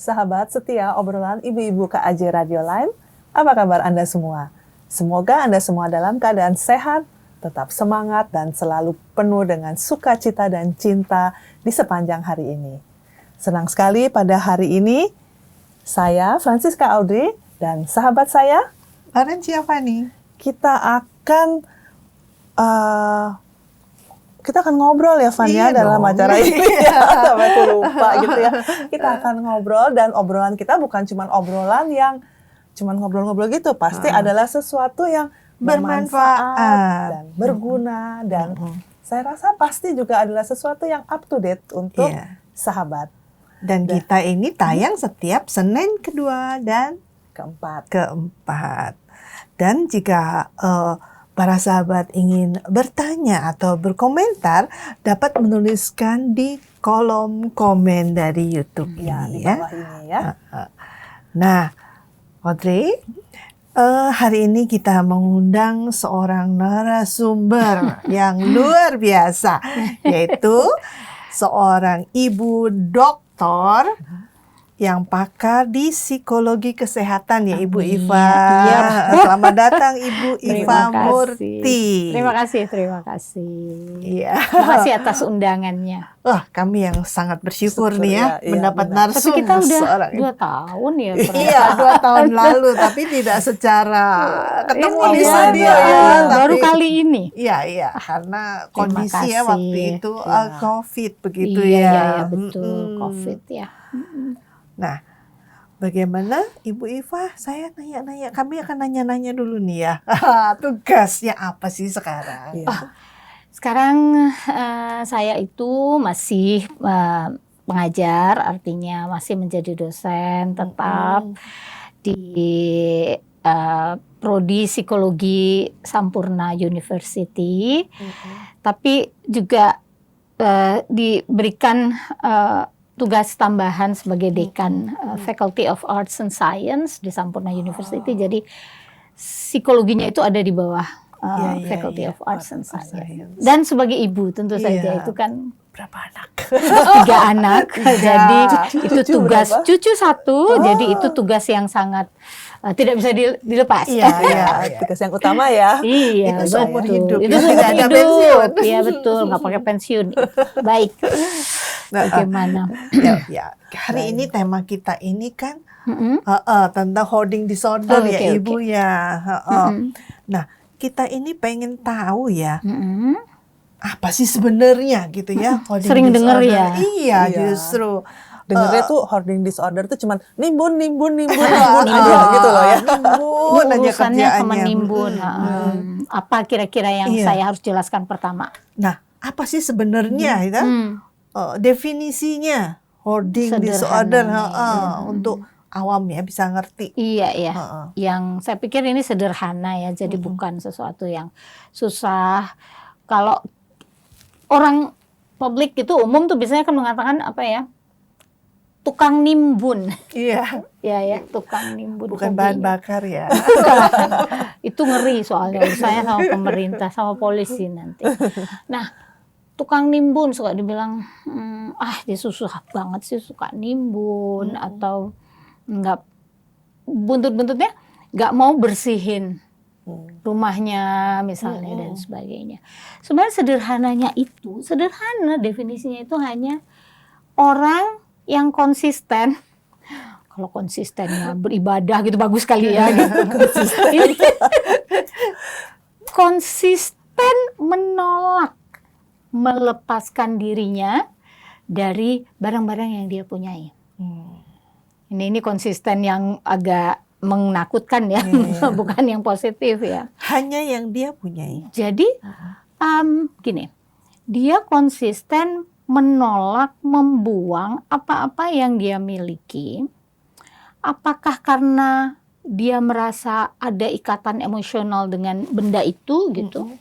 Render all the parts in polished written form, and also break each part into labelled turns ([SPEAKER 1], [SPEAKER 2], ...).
[SPEAKER 1] Sahabat setia obrolan ibu-ibu KAJ Radio Line, apa kabar Anda semua? Semoga Anda semua dalam keadaan sehat, tetap semangat, dan selalu penuh dengan sukacita dan cinta di sepanjang hari ini. Senang sekali pada hari ini, saya Francisca Audrey dan sahabat saya,
[SPEAKER 2] Valencia Fani.
[SPEAKER 1] Kita akan ngobrol ya Van ya dalam acara ini. Sampai aku lupa gitu ya. Kita akan ngobrol dan obrolan kita bukan cuma obrolan yang cuma ngobrol-ngobrol gitu. Pasti adalah sesuatu yang bermanfaat dan berguna dan saya rasa pasti juga adalah sesuatu yang up to date untuk sahabat.
[SPEAKER 2] Dan kita ini tayang setiap Senin kedua dan keempat. Dan jika para sahabat ingin bertanya atau berkomentar, dapat menuliskan di kolom komen dari YouTube
[SPEAKER 1] di
[SPEAKER 2] ini
[SPEAKER 1] bawah ini ya.
[SPEAKER 2] Nah, Audrey, hari ini kita mengundang seorang narasumber yang luar biasa, yaitu seorang ibu doktor yang pakar di psikologi kesehatan ya Ibu Iva.
[SPEAKER 3] Iya.
[SPEAKER 2] Selamat datang Ibu Iva Murti.
[SPEAKER 3] Terima kasih.
[SPEAKER 2] Iya.
[SPEAKER 3] Terima kasih atas undangannya.
[SPEAKER 2] Wah, kami yang sangat bersyukur nih ya mendapat
[SPEAKER 3] Tapi
[SPEAKER 2] narsum
[SPEAKER 3] kita udah
[SPEAKER 2] seorang
[SPEAKER 3] 2 tahun ya.
[SPEAKER 2] Iya, 2 tahun lalu, tapi tidak secara ketemu di studio ya.
[SPEAKER 3] Baru kali ini.
[SPEAKER 2] Iya, karena kondisi ya
[SPEAKER 3] kasih.
[SPEAKER 2] waktu itu COVID begitu
[SPEAKER 3] Iya, betul, COVID ya.
[SPEAKER 2] Nah, bagaimana Ibu Iva? Saya nanya-nanya, kami akan nanya-nanya dulu nih ya. Tugasnya apa sih sekarang?
[SPEAKER 3] Sekarang saya itu masih pengajar, artinya masih menjadi dosen tetap di Prodi Psikologi Sampurna University, tapi juga diberikan tugas tambahan sebagai dekan Faculty of Arts and Science di Sampurna University. Jadi psikologinya itu ada di bawah Faculty of Arts and Science. Dan sebagai ibu tentu saja itu kan
[SPEAKER 2] berapa anak?
[SPEAKER 3] 3 anak. Jadi itu tugas cucu 1. Jadi itu tugas yang sangat tidak bisa dilepas.
[SPEAKER 1] Iya, tugas yang utama ya.
[SPEAKER 3] Iya,
[SPEAKER 2] itu seumur hidup.
[SPEAKER 3] Itu seumur hidup. Iya betul, nggak pakai pensiun. Baik. Bagaimana?
[SPEAKER 2] Ya, hari ini tema kita ini kan tentang hoarding disorder Ibu ya. Nah, kita ini pengen tahu ya. Apa sih sebenarnya gitu ya hoarding
[SPEAKER 3] Sering
[SPEAKER 2] disorder?
[SPEAKER 3] dengar ya.
[SPEAKER 2] Iya, justru.
[SPEAKER 1] Dengernya tuh hoarding disorder tuh cuman nimbun aja gitu loh ya.
[SPEAKER 2] Nimbun aja
[SPEAKER 3] Urusannya sama
[SPEAKER 2] kerjaannya.
[SPEAKER 3] nimbun. Apa kira-kira yang saya harus jelaskan pertama?
[SPEAKER 2] Nah, apa sih sebenarnya itu? Definisinya hoarding disorder untuk awam ya bisa ngerti.
[SPEAKER 3] Iya. Yang saya pikir ini sederhana ya, jadi bukan sesuatu yang susah. Kalau orang publik itu umum tuh biasanya kan mengatakan apa ya? Tukang nimbun.
[SPEAKER 2] Iya.
[SPEAKER 3] Ya, tukang nimbun.
[SPEAKER 2] Bukan bahan bakar ya.
[SPEAKER 3] Itu ngeri soalnya urusannya sama pemerintah, sama polisi nanti. Nah, tukang nimbun suka dibilang, dia susah banget sih suka nimbun, atau nggak buntut-buntutnya nggak mau bersihin rumahnya misalnya dan sebagainya. Sebenarnya sederhana definisinya itu hanya orang yang konsisten. Kalau konsistennya beribadah gitu bagus sekali ya. Konsisten menolak melepaskan dirinya dari barang-barang yang dia punyai. Ini konsisten yang agak menakutkan ya, bukan yang positif ya.
[SPEAKER 2] Hanya yang dia punyai.
[SPEAKER 3] Jadi gini, dia konsisten menolak membuang apa-apa yang dia miliki. Apakah karena dia merasa ada ikatan emosional dengan benda itu gitu,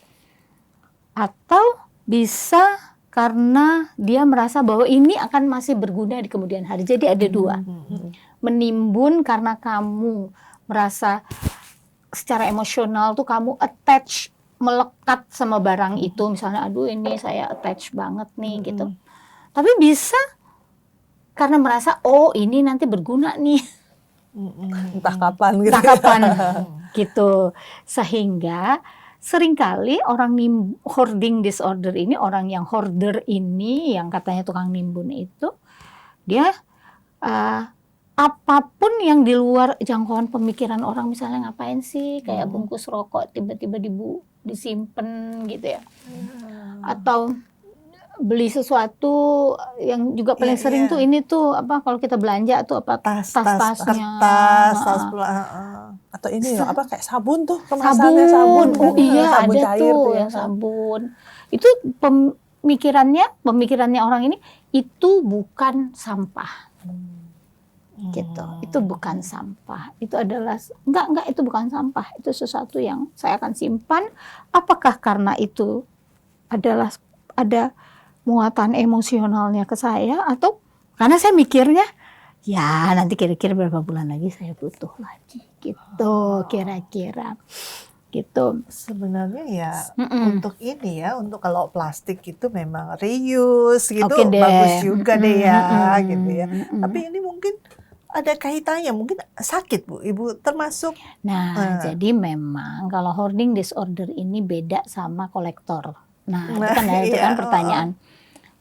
[SPEAKER 3] atau bisa karena dia merasa bahwa ini akan masih berguna di kemudian hari. Jadi ada 2. Menimbun karena kamu merasa secara emosional tuh kamu attach, melekat sama barang itu, misalnya aduh ini saya attach banget nih gitu. Tapi bisa karena merasa oh ini nanti berguna nih.
[SPEAKER 1] Entah kapan gitu.
[SPEAKER 3] Entah kapan gitu. Sehingga seringkali orang hoarding disorder ini, orang yang hoarder ini, yang katanya tukang nimbun itu, dia apapun yang di luar jangkauan pemikiran orang, misalnya ngapain sih kayak bungkus rokok tiba-tiba disimpan gitu ya, atau beli sesuatu yang juga paling sering tuh ini tuh apa, kalau kita belanja tuh apa, tas-tasnya,
[SPEAKER 1] atau ini loh apa kayak sabun tuh, kemasannya sabun kan,
[SPEAKER 3] oh iya
[SPEAKER 1] sabun
[SPEAKER 3] ada
[SPEAKER 1] cair
[SPEAKER 3] tuh
[SPEAKER 1] ya,
[SPEAKER 3] yang sabun. Itu pemikirannya orang ini itu bukan sampah. Gitu. Itu bukan sampah. Itu adalah enggak itu bukan sampah. Itu sesuatu yang saya akan simpan. Apakah karena itu adalah ada muatan emosionalnya ke saya, atau karena saya mikirnya ya nanti kira-kira berapa bulan lagi saya butuh lagi gitu, kira-kira gitu.
[SPEAKER 2] Sebenarnya ya untuk ini ya, untuk kalau plastik itu memang reuse gitu, bagus juga deh ya gitu ya. Tapi ini mungkin ada kaitannya, mungkin sakit Bu, Ibu termasuk.
[SPEAKER 3] Nah, jadi memang kalau hoarding disorder ini beda sama kolektor. Nah, itu kan pertanyaan.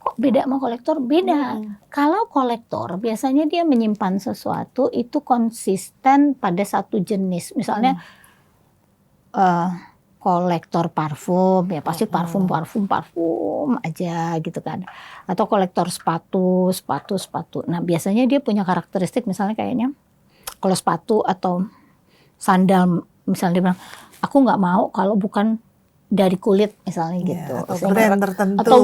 [SPEAKER 3] Kok beda sama kolektor? Beda. Kalau kolektor biasanya dia menyimpan sesuatu itu konsisten pada satu jenis. Misalnya kolektor parfum ya pasti parfum aja gitu kan, atau kolektor sepatu. Nah biasanya dia punya karakteristik, misalnya kayaknya kalau sepatu atau sandal misalnya dia bilang aku nggak mau kalau bukan dari kulit misalnya gitu,
[SPEAKER 2] atau brand tertentu,
[SPEAKER 3] atau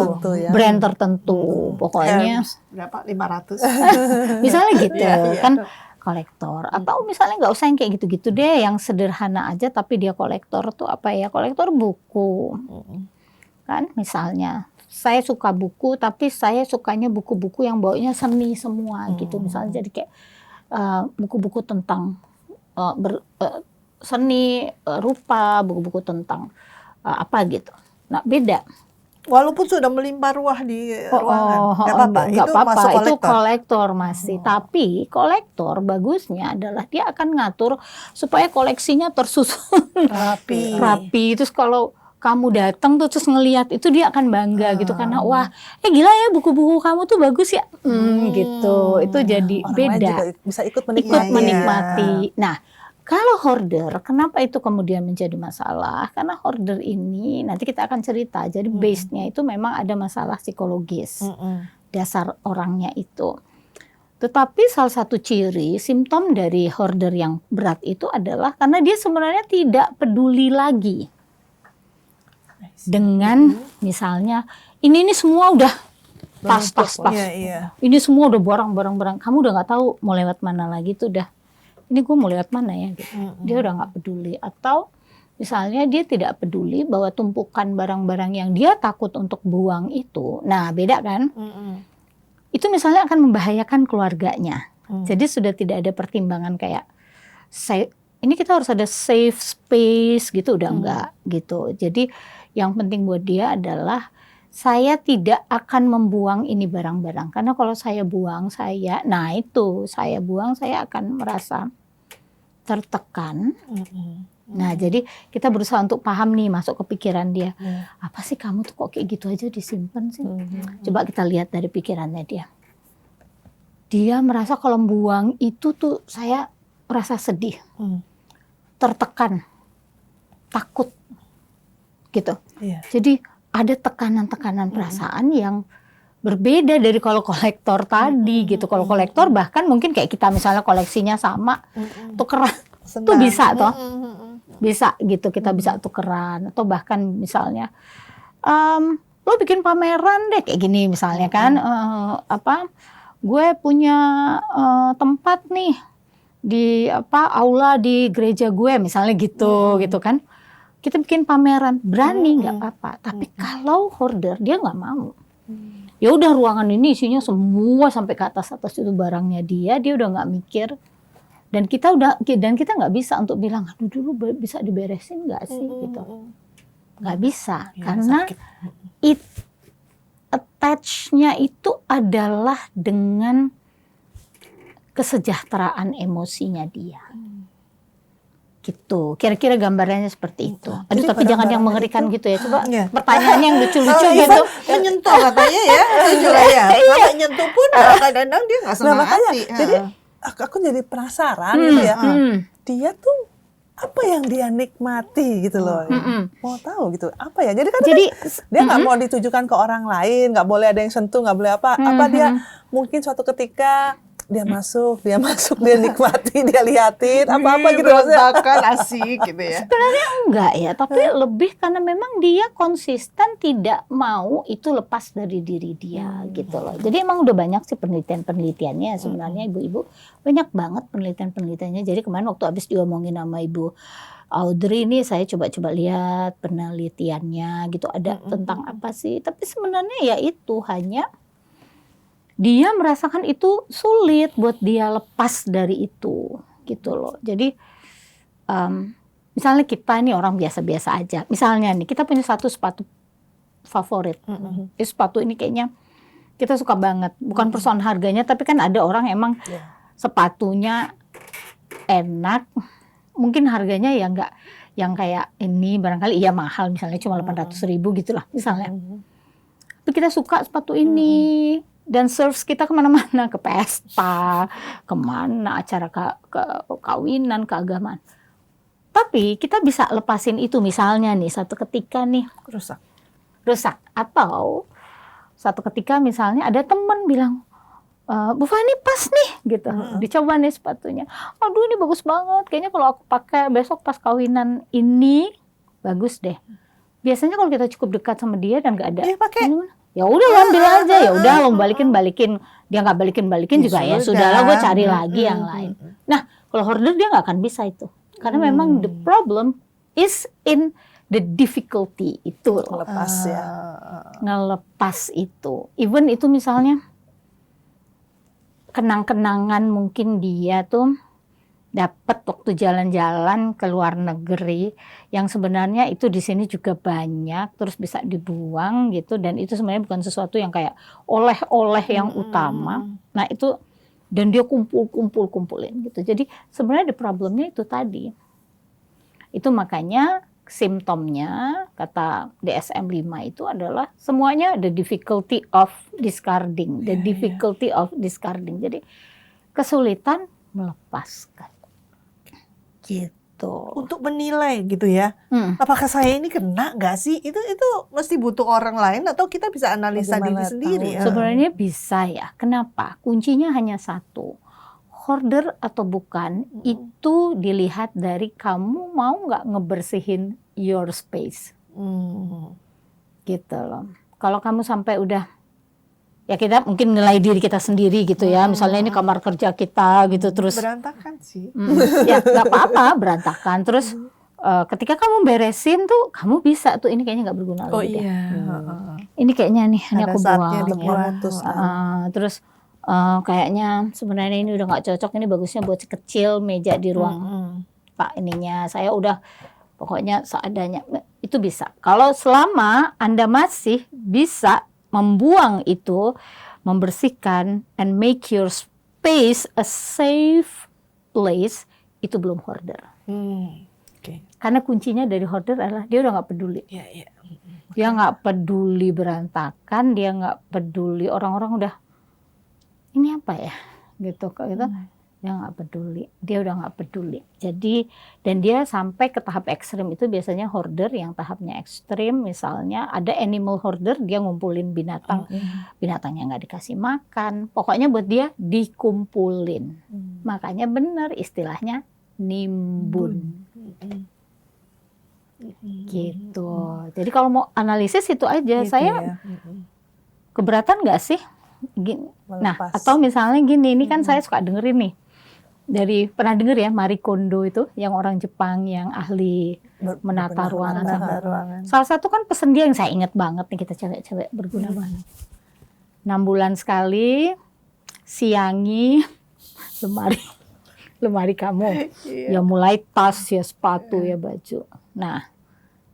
[SPEAKER 3] brand tertentu pokoknya
[SPEAKER 2] berapa 500
[SPEAKER 3] misalnya gitu kan kolektor. Atau misalnya nggak usah yang kayak gitu-gitu deh, yang sederhana aja tapi dia kolektor tuh apa ya, kolektor buku kan. Misalnya saya suka buku tapi saya sukanya buku-buku yang baunya seni semua gitu, misalnya jadi kayak buku-buku tentang seni rupa, buku-buku tentang apa gitu. Nah beda.
[SPEAKER 2] Walaupun sudah melimpah ruah di ruangan, nggak apa-apa,
[SPEAKER 3] itu kolektor masih. Tapi kolektor bagusnya adalah dia akan ngatur supaya koleksinya tersusun rapi. Terus kalau kamu datang tuh terus ngelihat itu, dia akan bangga gitu, karena wah gila ya buku-buku kamu tuh bagus ya, gitu. Itu jadi
[SPEAKER 1] orang
[SPEAKER 3] beda.
[SPEAKER 1] Juga bisa ikut menikmati.
[SPEAKER 3] Nah, kalau hoarder, kenapa itu kemudian menjadi masalah? Karena hoarder ini, nanti kita akan cerita, jadi base-nya itu memang ada masalah psikologis, dasar orangnya itu. Tetapi salah satu ciri, simptom dari hoarder yang berat itu adalah karena dia sebenarnya tidak peduli lagi dengan misalnya, ini semua udah tas. Ini semua udah barang, kamu udah nggak tahu mau lewat mana lagi tuh udah. Ini gue mau lewat mana ya gitu. Dia udah nggak peduli. Atau misalnya dia tidak peduli bahwa tumpukan barang-barang yang dia takut untuk buang itu, nah beda kan, itu misalnya akan membahayakan keluarganya. Jadi sudah tidak ada pertimbangan kayak ini kita harus ada safe space gitu, udah enggak gitu. Jadi yang penting buat dia adalah saya tidak akan membuang ini barang-barang, karena kalau saya buang saya akan merasa tertekan. Nah jadi kita berusaha untuk paham nih, masuk ke pikiran dia. Apa sih kamu tuh kok kayak gitu aja disimpan sih? Coba kita lihat dari pikirannya dia. Dia merasa kalau buang itu tuh saya merasa sedih, tertekan, takut gitu. Jadi ada tekanan-tekanan perasaan yang berbeda dari kalau kolektor tadi gitu. Kalau kolektor bahkan mungkin kayak kita misalnya koleksinya sama, tukeran tuh bisa toh, bisa gitu, kita bisa tukeran. Atau bahkan misalnya lo bikin pameran deh kayak gini misalnya kan, gue punya tempat nih di aula di gereja gue misalnya gitu, gitu kan. Kita bikin pameran, berani nggak apa-apa. Tapi kalau hoarder dia nggak mau. Ya udah ruangan ini isinya semua sampai ke atas itu barangnya dia udah nggak mikir Dan kita nggak bisa untuk bilang, aduh dulu bisa diberesin nggak sih gitu. Nggak bisa,
[SPEAKER 2] Ya,
[SPEAKER 3] karena
[SPEAKER 2] sakit.
[SPEAKER 3] attach-nya itu adalah dengan kesejahteraan emosinya dia. Gitu. Kira-kira gambarannya seperti itu. Aduh,
[SPEAKER 1] Jadi
[SPEAKER 3] tapi jangan yang
[SPEAKER 1] barang-barang
[SPEAKER 3] mengerikan
[SPEAKER 1] itu-
[SPEAKER 3] gitu ya. Coba
[SPEAKER 2] Iya.
[SPEAKER 3] pertanyaannya yang lucu-lucu
[SPEAKER 2] Kalau
[SPEAKER 3] gitu.
[SPEAKER 2] Ivan menyentuh katanya ya, juga ya. Kalau nyentuh pun kadang-kadang dia nggak
[SPEAKER 1] Nah
[SPEAKER 2] senang
[SPEAKER 1] makanya,
[SPEAKER 2] hati.
[SPEAKER 1] jadi aku jadi penasaran gitu ya. Dia tuh apa yang dia nikmati gitu loh. Mau tahu gitu. Apa ya? Jadi kan dia nggak mau ditujukan ke orang lain, nggak boleh ada yang sentuh, nggak boleh apa. Apa dia mungkin suatu ketika dia masuk, dia nikmati, dia liatin, apa-apa gitu maksudnya.
[SPEAKER 2] berantakan asik gitu ya.
[SPEAKER 3] Sebenarnya enggak ya, tapi lebih karena memang dia konsisten tidak mau itu lepas dari diri dia gitu loh. Jadi emang udah banyak sih penelitiannya sebenarnya ibu-ibu, banyak banget penelitiannya. Jadi kemarin waktu habis diomongin sama Ibu Audrey ini saya coba-coba lihat penelitiannya gitu, ada tentang apa sih. Tapi sebenarnya ya itu hanya dia merasakan itu sulit buat dia lepas dari itu gitu loh. Jadi misalnya kita ini orang biasa-biasa aja. Misalnya nih kita punya satu sepatu favorit. Sepatu ini kayaknya kita suka banget. Bukan persoalan harganya, tapi kan ada orang emang sepatunya enak. Mungkin harganya ya enggak yang kayak ini, barangkali iya mahal, misalnya cuma 800.000 gitulah misalnya. Tapi kita suka sepatu ini. Dan serves kita kemana-mana, ke pesta, kemana, acara kawinan, keagamaan. Tapi kita bisa lepasin itu misalnya nih, satu ketika nih rusak. Atau satu ketika misalnya ada teman bilang, Bu Fani pas nih gitu, dicoba nih sepatunya. Aduh ini bagus banget, kayaknya kalau aku pakai besok pas kawinan ini, bagus deh. Biasanya kalau kita cukup dekat sama dia dan gak ada, ya udah ambil aja, ya udah lo balikin, dia nggak balikin juga ya sudahlah, gue cari lagi yang lain. Nah kalau hoarder dia nggak akan bisa itu, karena memang the problem is in the difficulty itu
[SPEAKER 1] Lepas ya.
[SPEAKER 3] ngelepas itu. Even itu misalnya kenang-kenangan mungkin dia tuh dapat waktu jalan-jalan ke luar negeri yang sebenarnya itu di sini juga banyak, terus bisa dibuang gitu, dan itu sebenarnya bukan sesuatu yang kayak oleh-oleh yang utama. Nah itu, dan dia kumpulin gitu. Jadi sebenarnya the problemnya itu tadi. Itu makanya simptomnya kata DSM-5 itu adalah semuanya the difficulty of discarding, Jadi kesulitan melepaskan. Gitu.
[SPEAKER 2] Untuk menilai gitu ya, apakah saya ini kena nggak sih? Itu mesti butuh orang lain atau kita bisa analisa
[SPEAKER 1] Bagaimana
[SPEAKER 2] diri sendiri?
[SPEAKER 1] tahu?
[SPEAKER 3] Sebenarnya bisa ya. Kenapa? Kuncinya hanya satu. Hoarder atau bukan, itu dilihat dari kamu mau nggak ngebersihin your space. Gitu loh. Kalau kamu sampai udah, ya kita mungkin nilai diri kita sendiri gitu ya. Misalnya ini kamar kerja kita gitu, terus
[SPEAKER 2] Berantakan sih.
[SPEAKER 3] ya nggak apa-apa berantakan. Terus ketika kamu beresin tuh, kamu bisa tuh ini kayaknya nggak berguna lagi deh. Ini kayaknya nih, ini
[SPEAKER 2] Ada
[SPEAKER 3] aku
[SPEAKER 2] saatnya
[SPEAKER 3] buang.
[SPEAKER 2] dibuang.
[SPEAKER 3] Terus kayaknya sebenarnya ini udah nggak cocok, ini bagusnya buat kecil meja di ruang pak ininya. Saya udah pokoknya seadanya, itu bisa. Kalau selama Anda masih bisa membuang itu, membersihkan and make your space a safe place, itu belum hoarder. Karena kuncinya dari hoarder adalah dia udah nggak peduli. Dia nggak peduli berantakan, dia nggak peduli orang-orang udah ini apa ya gitu kok gitu. Dia nggak peduli, dia udah nggak peduli. Jadi, dan dia sampai ke tahap ekstrim itu biasanya hoarder yang tahapnya ekstrim. Misalnya ada animal hoarder, dia ngumpulin binatang, binatangnya nggak dikasih makan. Pokoknya buat dia dikumpulin. Makanya benar istilahnya nimbun. Gitu. Jadi kalau mau analisis itu aja.
[SPEAKER 2] Gitu
[SPEAKER 3] saya keberatan nggak sih? Nah,
[SPEAKER 1] Melepas.
[SPEAKER 3] atau misalnya gini, ini kan saya suka dengerin nih. Pernah denger ya Marie Kondo itu, yang orang Jepang yang ahli menata ruangan. Salah satu kan pesan dia yang saya ingat banget nih, kita cewek-cewek berguna banget. 6 bulan sekali siangi lemari lemari kamu.
[SPEAKER 2] Iya.
[SPEAKER 3] Ya mulai tas, ya sepatu, ya baju. Nah,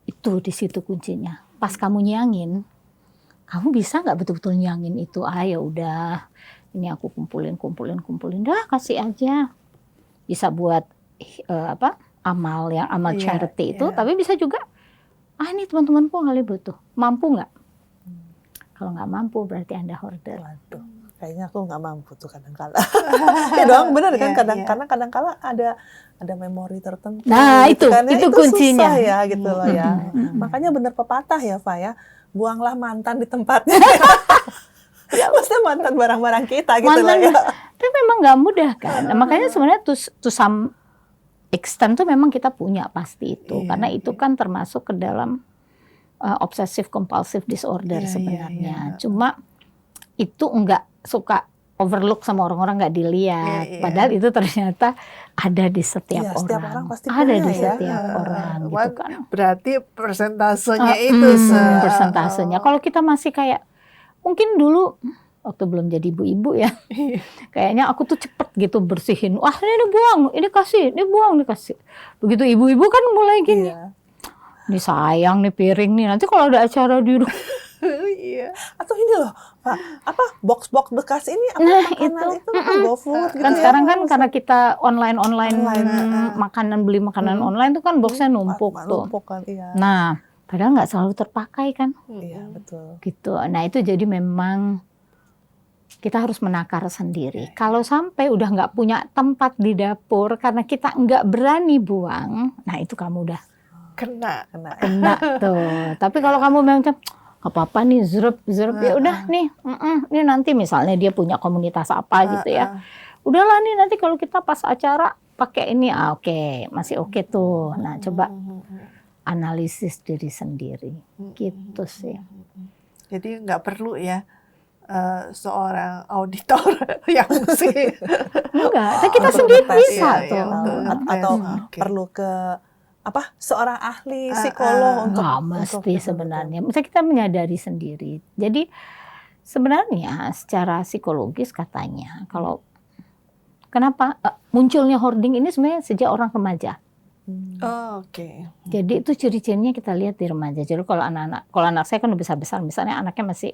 [SPEAKER 3] itu di situ kuncinya. Pas kamu nyangin, kamu bisa nggak betul-betul nyangin itu? Ya udah, ini aku kumpulin, dah kasih aja. Bisa buat amal
[SPEAKER 2] Iya,
[SPEAKER 3] charity itu,
[SPEAKER 2] iya.
[SPEAKER 3] tapi bisa juga ini teman-temanku kali butuh. Mampu nggak? Kalau nggak mampu berarti Anda hoarder.
[SPEAKER 1] Waduh, kayaknya aku nggak mampu tuh kadang-kala. Ya dong, benar kan?
[SPEAKER 2] Iya,
[SPEAKER 1] Karena kadang-kala ada memori tertentu.
[SPEAKER 3] Nah,
[SPEAKER 1] gitu kan, ya.
[SPEAKER 3] itu kuncinya.
[SPEAKER 1] Susah ya gitu loh ya. Makanya bener pepatah ya, Fa ya. Buanglah mantan di tempatnya. Ya, maksudnya mantan barang-barang kita gitu lah ya.
[SPEAKER 3] Tapi memang nggak mudah kan. Nah, makanya sebenarnya to some extent tuh memang kita punya pasti itu.
[SPEAKER 2] Iya,
[SPEAKER 3] Karena itu kan termasuk ke dalam obsessive compulsive disorder
[SPEAKER 2] Iya,
[SPEAKER 3] sebenarnya.
[SPEAKER 2] iya.
[SPEAKER 3] Cuma itu enggak suka overlook sama orang-orang, nggak dilihat.
[SPEAKER 2] Iya.
[SPEAKER 3] Padahal itu ternyata ada di setiap
[SPEAKER 1] Iya,
[SPEAKER 3] orang.
[SPEAKER 1] setiap orang pasti
[SPEAKER 3] ada
[SPEAKER 1] punya
[SPEAKER 3] di
[SPEAKER 1] ya.
[SPEAKER 3] setiap orang gitu kan.
[SPEAKER 2] Berarti persentasenya itu
[SPEAKER 3] Persentasenya. Kalau kita masih kayak mungkin dulu waktu belum jadi ibu-ibu ya, kayaknya aku tuh cepet gitu bersihin. Wah ini buang, ini kasih, ini buang, ini kasih. Begitu ibu-ibu kan mulai gini.
[SPEAKER 1] Iya.
[SPEAKER 3] Ini sayang nih piring nih. Nanti kalau ada acara di rumah.
[SPEAKER 2] Iya.
[SPEAKER 1] Atau ini loh, Pak, box-box bekas ini
[SPEAKER 3] Nah,
[SPEAKER 1] makanan
[SPEAKER 3] itu.
[SPEAKER 1] itu GoFood gitu
[SPEAKER 3] Kan
[SPEAKER 1] ya.
[SPEAKER 3] sekarang kan karena kita online beli makanan
[SPEAKER 1] Hmm.
[SPEAKER 3] online tuh kan boxnya numpuk tuh.
[SPEAKER 1] Numpuk kan, iya.
[SPEAKER 3] Nah, padahal nggak selalu terpakai kan.
[SPEAKER 1] Iya, betul.
[SPEAKER 3] Gitu. Nah itu jadi memang kita harus menakar sendiri. Kalau sampai udah nggak punya tempat di dapur karena kita nggak berani buang, nah itu kamu udah
[SPEAKER 2] Kena.
[SPEAKER 3] kena tuh. Tapi kalau kamu memang nggak apa-apa nih, zrup ya udah nih, ini nanti misalnya dia punya komunitas apa gitu ya, udahlah nih nanti kalau kita pas acara pakai ini, oke, masih oke tuh. Nah coba analisis diri sendiri, gitu sih.
[SPEAKER 2] Jadi nggak perlu ya seorang auditor yang mesti
[SPEAKER 3] Enggak, tapi kita sendiri bisa
[SPEAKER 2] Iya,
[SPEAKER 3] tuh.
[SPEAKER 2] betul.
[SPEAKER 1] Atau
[SPEAKER 2] Oke.
[SPEAKER 1] perlu ke seorang ahli psikolog untuk
[SPEAKER 3] Nggak mesti sebenarnya. Misalnya kita menyadari sendiri. Jadi sebenarnya secara psikologis katanya kalau kenapa munculnya hoarding ini sebenarnya sejak orang remaja.
[SPEAKER 2] Oke.
[SPEAKER 3] Jadi itu ciri-cirinya kita lihat di remaja. Jadi kalau anak saya kan udah besar-besar, misalnya anaknya masih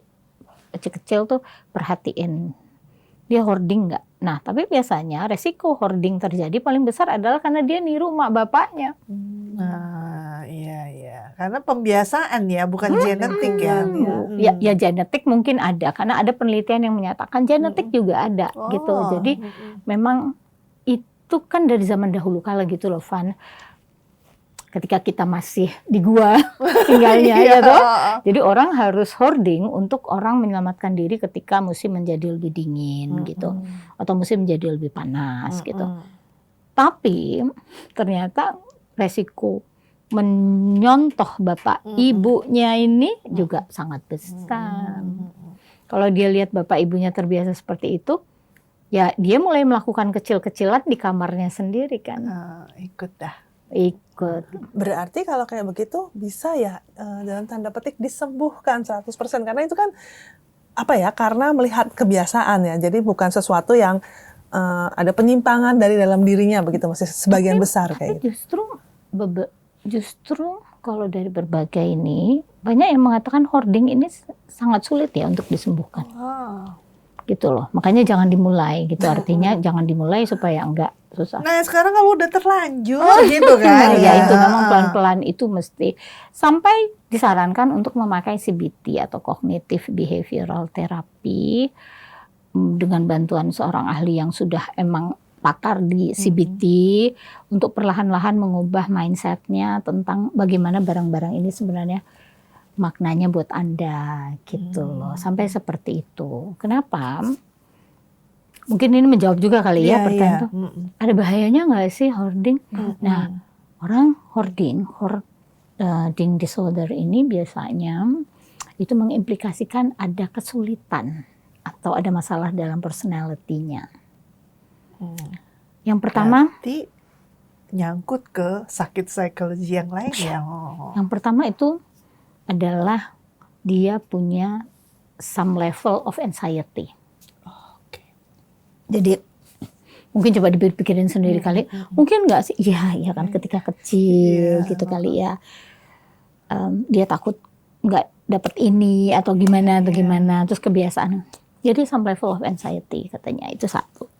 [SPEAKER 3] kecil-kecil tuh perhatiin dia hoarding nggak. Nah tapi biasanya resiko hoarding terjadi paling besar adalah karena dia niru mak bapaknya.
[SPEAKER 2] Nah, iya. Karena pembiasaan ya, bukan genetik ya.
[SPEAKER 3] Ya genetik mungkin ada karena ada penelitian yang menyatakan genetik juga ada gitu. Jadi memang itu kan dari zaman dahulu kala gitu loh, Van. Ketika kita masih di gua tinggalnya ya toh. Jadi orang harus hoarding untuk orang menyelamatkan diri ketika musim menjadi lebih dingin gitu atau musim menjadi lebih panas gitu. Tapi ternyata resiko menyontoh bapak ibunya ini juga sangat besar. Kalau dia lihat bapak ibunya terbiasa seperti itu, ya dia mulai melakukan kecil-kecilan di kamarnya sendiri kan.
[SPEAKER 2] Ikut dah.
[SPEAKER 3] Ikut.
[SPEAKER 1] Berarti kalau kayak begitu bisa ya dalam tanda petik disembuhkan 100% karena itu kan karena melihat kebiasaan ya. Jadi bukan sesuatu yang ada penyimpangan dari dalam dirinya begitu, masih sebagian besar kayak gitu.
[SPEAKER 3] Justru kalau dari berbagai ini banyak yang mengatakan hoarding ini sangat sulit ya untuk disembuhkan. Gitu loh. Makanya jangan dimulai gitu. Artinya jangan dimulai supaya enggak susah.
[SPEAKER 2] Nah sekarang kalau udah terlanjur gitu kan.
[SPEAKER 3] Ya itu memang pelan-pelan itu mesti sampai disarankan untuk memakai CBT atau Cognitive Behavioral Therapy dengan bantuan seorang ahli yang sudah emang pakar di CBT untuk perlahan-lahan mengubah mindsetnya tentang bagaimana barang-barang ini sebenarnya maknanya buat Anda gitu loh. Sampai seperti itu. Kenapa? Mungkin ini menjawab juga kali ya pertanyaan tuh. Ada bahayanya nggak sih hoarding? Nah, orang hoarding disorder ini biasanya itu mengimplikasikan ada kesulitan atau ada masalah dalam personality-nya. Yang pertama,
[SPEAKER 2] berarti nyangkut ke sakit psikologi yang lain ya.
[SPEAKER 3] Yang pertama itu adalah dia punya some level of anxiety. Jadi Mungkin coba dipikirin sendiri kali. Mungkin nggak sih? Iya kan ketika kecil gitu kali ya. Dia takut nggak dapat ini atau gimana terus kebiasaan. Jadi some level of anxiety katanya itu satu.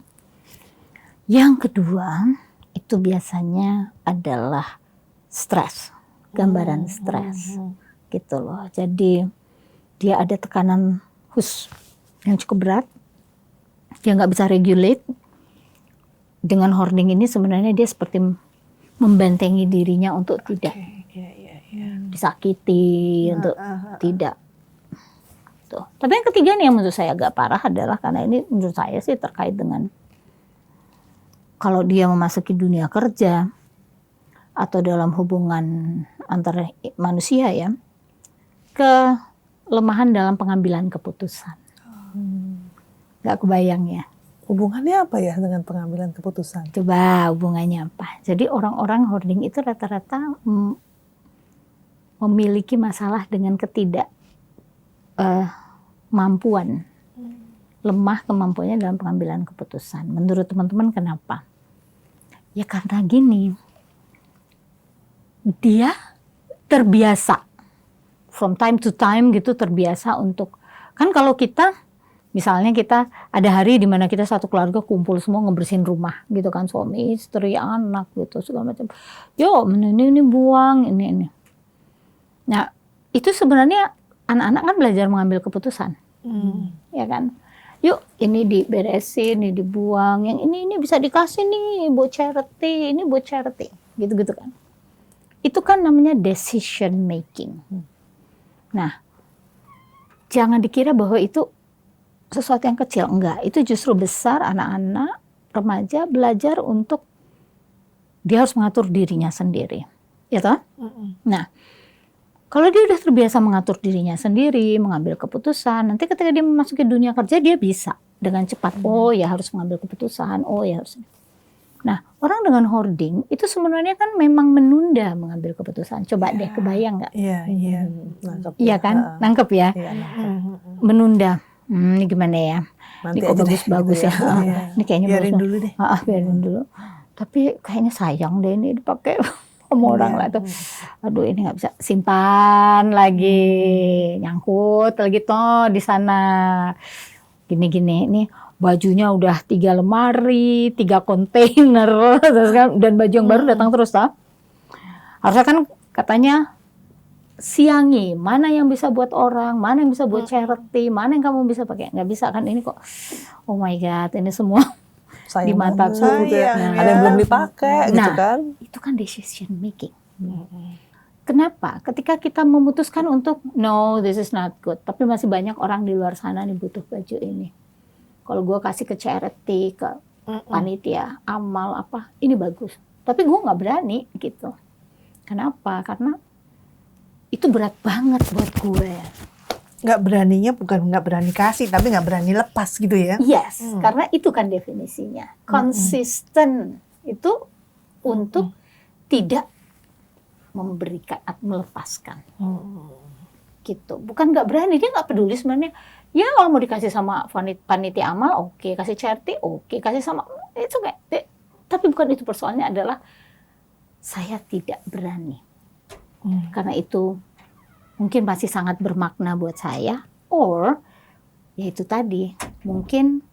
[SPEAKER 3] Yang kedua itu biasanya adalah stres, gambaran stres gitu loh. Jadi dia ada tekanan yang cukup berat, dia nggak bisa regulate. Dengan hoarding ini sebenarnya dia seperti membentengi dirinya untuk tidak disakiti, untuk tidak. Tuh. Tapi yang ketiga nih yang menurut saya agak parah adalah karena ini menurut saya sih terkait dengan kalau dia memasuki dunia kerja atau dalam hubungan antar manusia ya, kelemahan dalam pengambilan keputusan. Nggak kebayang ya.
[SPEAKER 1] Hubungannya apa ya dengan pengambilan keputusan?
[SPEAKER 3] Coba hubungannya apa? Jadi orang-orang hoarding itu rata-rata memiliki masalah dengan ketidakmampuan, lemah kemampuannya dalam pengambilan keputusan. Menurut teman-teman kenapa? Ya karena gini, dia terbiasa from time to time gitu terbiasa untuk, kan kalau kita misalnya kita ada hari di mana kita satu keluarga kumpul semua ngebersihin rumah gitu kan, suami, istri, anak gitu segala macam. Yo, ini buang, ini. Nah, itu sebenarnya anak-anak kan belajar mengambil keputusan. Ya kan? Yuk, ini diberesin, ini dibuang, yang ini bisa dikasih nih buat charity, ini buat charity. Gitu-gitu kan. Itu kan namanya decision making. Nah, jangan dikira bahwa itu sesuatu yang kecil, enggak. Itu justru besar, anak-anak, remaja belajar untuk dia harus mengatur dirinya sendiri. Ya toh? Nah, kalau dia udah terbiasa mengatur dirinya sendiri, mengambil keputusan, nanti ketika dia memasuki dunia kerja dia bisa dengan cepat. Oh ya harus mengambil keputusan, oh ya harus. Nah, orang dengan hoarding itu sebenarnya kan memang menunda mengambil keputusan. Coba deh kebayang nggak?
[SPEAKER 1] Iya.
[SPEAKER 3] Iya kan? Nangkep ya? Menunda. Ini gimana ya?
[SPEAKER 1] Nanti
[SPEAKER 3] ini kok bagus-bagus
[SPEAKER 1] gitu
[SPEAKER 3] ya. Ini kayaknya
[SPEAKER 2] biarin dulu deh.
[SPEAKER 3] Biarin dulu. Tapi kayaknya sayang deh ini dipakai sama orang lah tuh. Aduh ini nggak bisa simpan lagi, nyangkut lagi toh di sana. Gini-gini ini bajunya udah 3 lemari, 3 kontainer, dan baju yang baru datang terus toh. Harusnya kan katanya siangi mana yang bisa buat orang, mana yang bisa buat charity, mana yang kamu bisa pakai. Nggak bisa kan ini kok. Oh my god, ini semua
[SPEAKER 1] sayang
[SPEAKER 3] di mataku
[SPEAKER 1] gitu ya. Ada yang belum dipakai gitu kan. Itu
[SPEAKER 3] kan decision making. Kenapa? Ketika kita memutuskan untuk no, this is not good, tapi masih banyak orang di luar sana nih butuh baju ini. Kalau gue kasih ke charity, ke panitia, amal apa, ini bagus. Tapi gue nggak berani gitu. Kenapa? Karena itu berat banget buat gue.
[SPEAKER 2] Nggak beraninya bukan nggak berani kasih, tapi nggak berani lepas gitu ya?
[SPEAKER 3] Yes, karena itu kan definisinya. Konsisten itu untuk tidak memberikan atau melepaskan. Gitu. Bukan nggak berani, dia nggak peduli sebenarnya. Ya kalau mau dikasih sama panitia amal, oke. Kasih charity, oke. Kasih sama, itu okay. Tapi bukan itu persoalannya, adalah saya tidak berani. Karena itu mungkin masih sangat bermakna buat saya, or ya itu tadi mungkin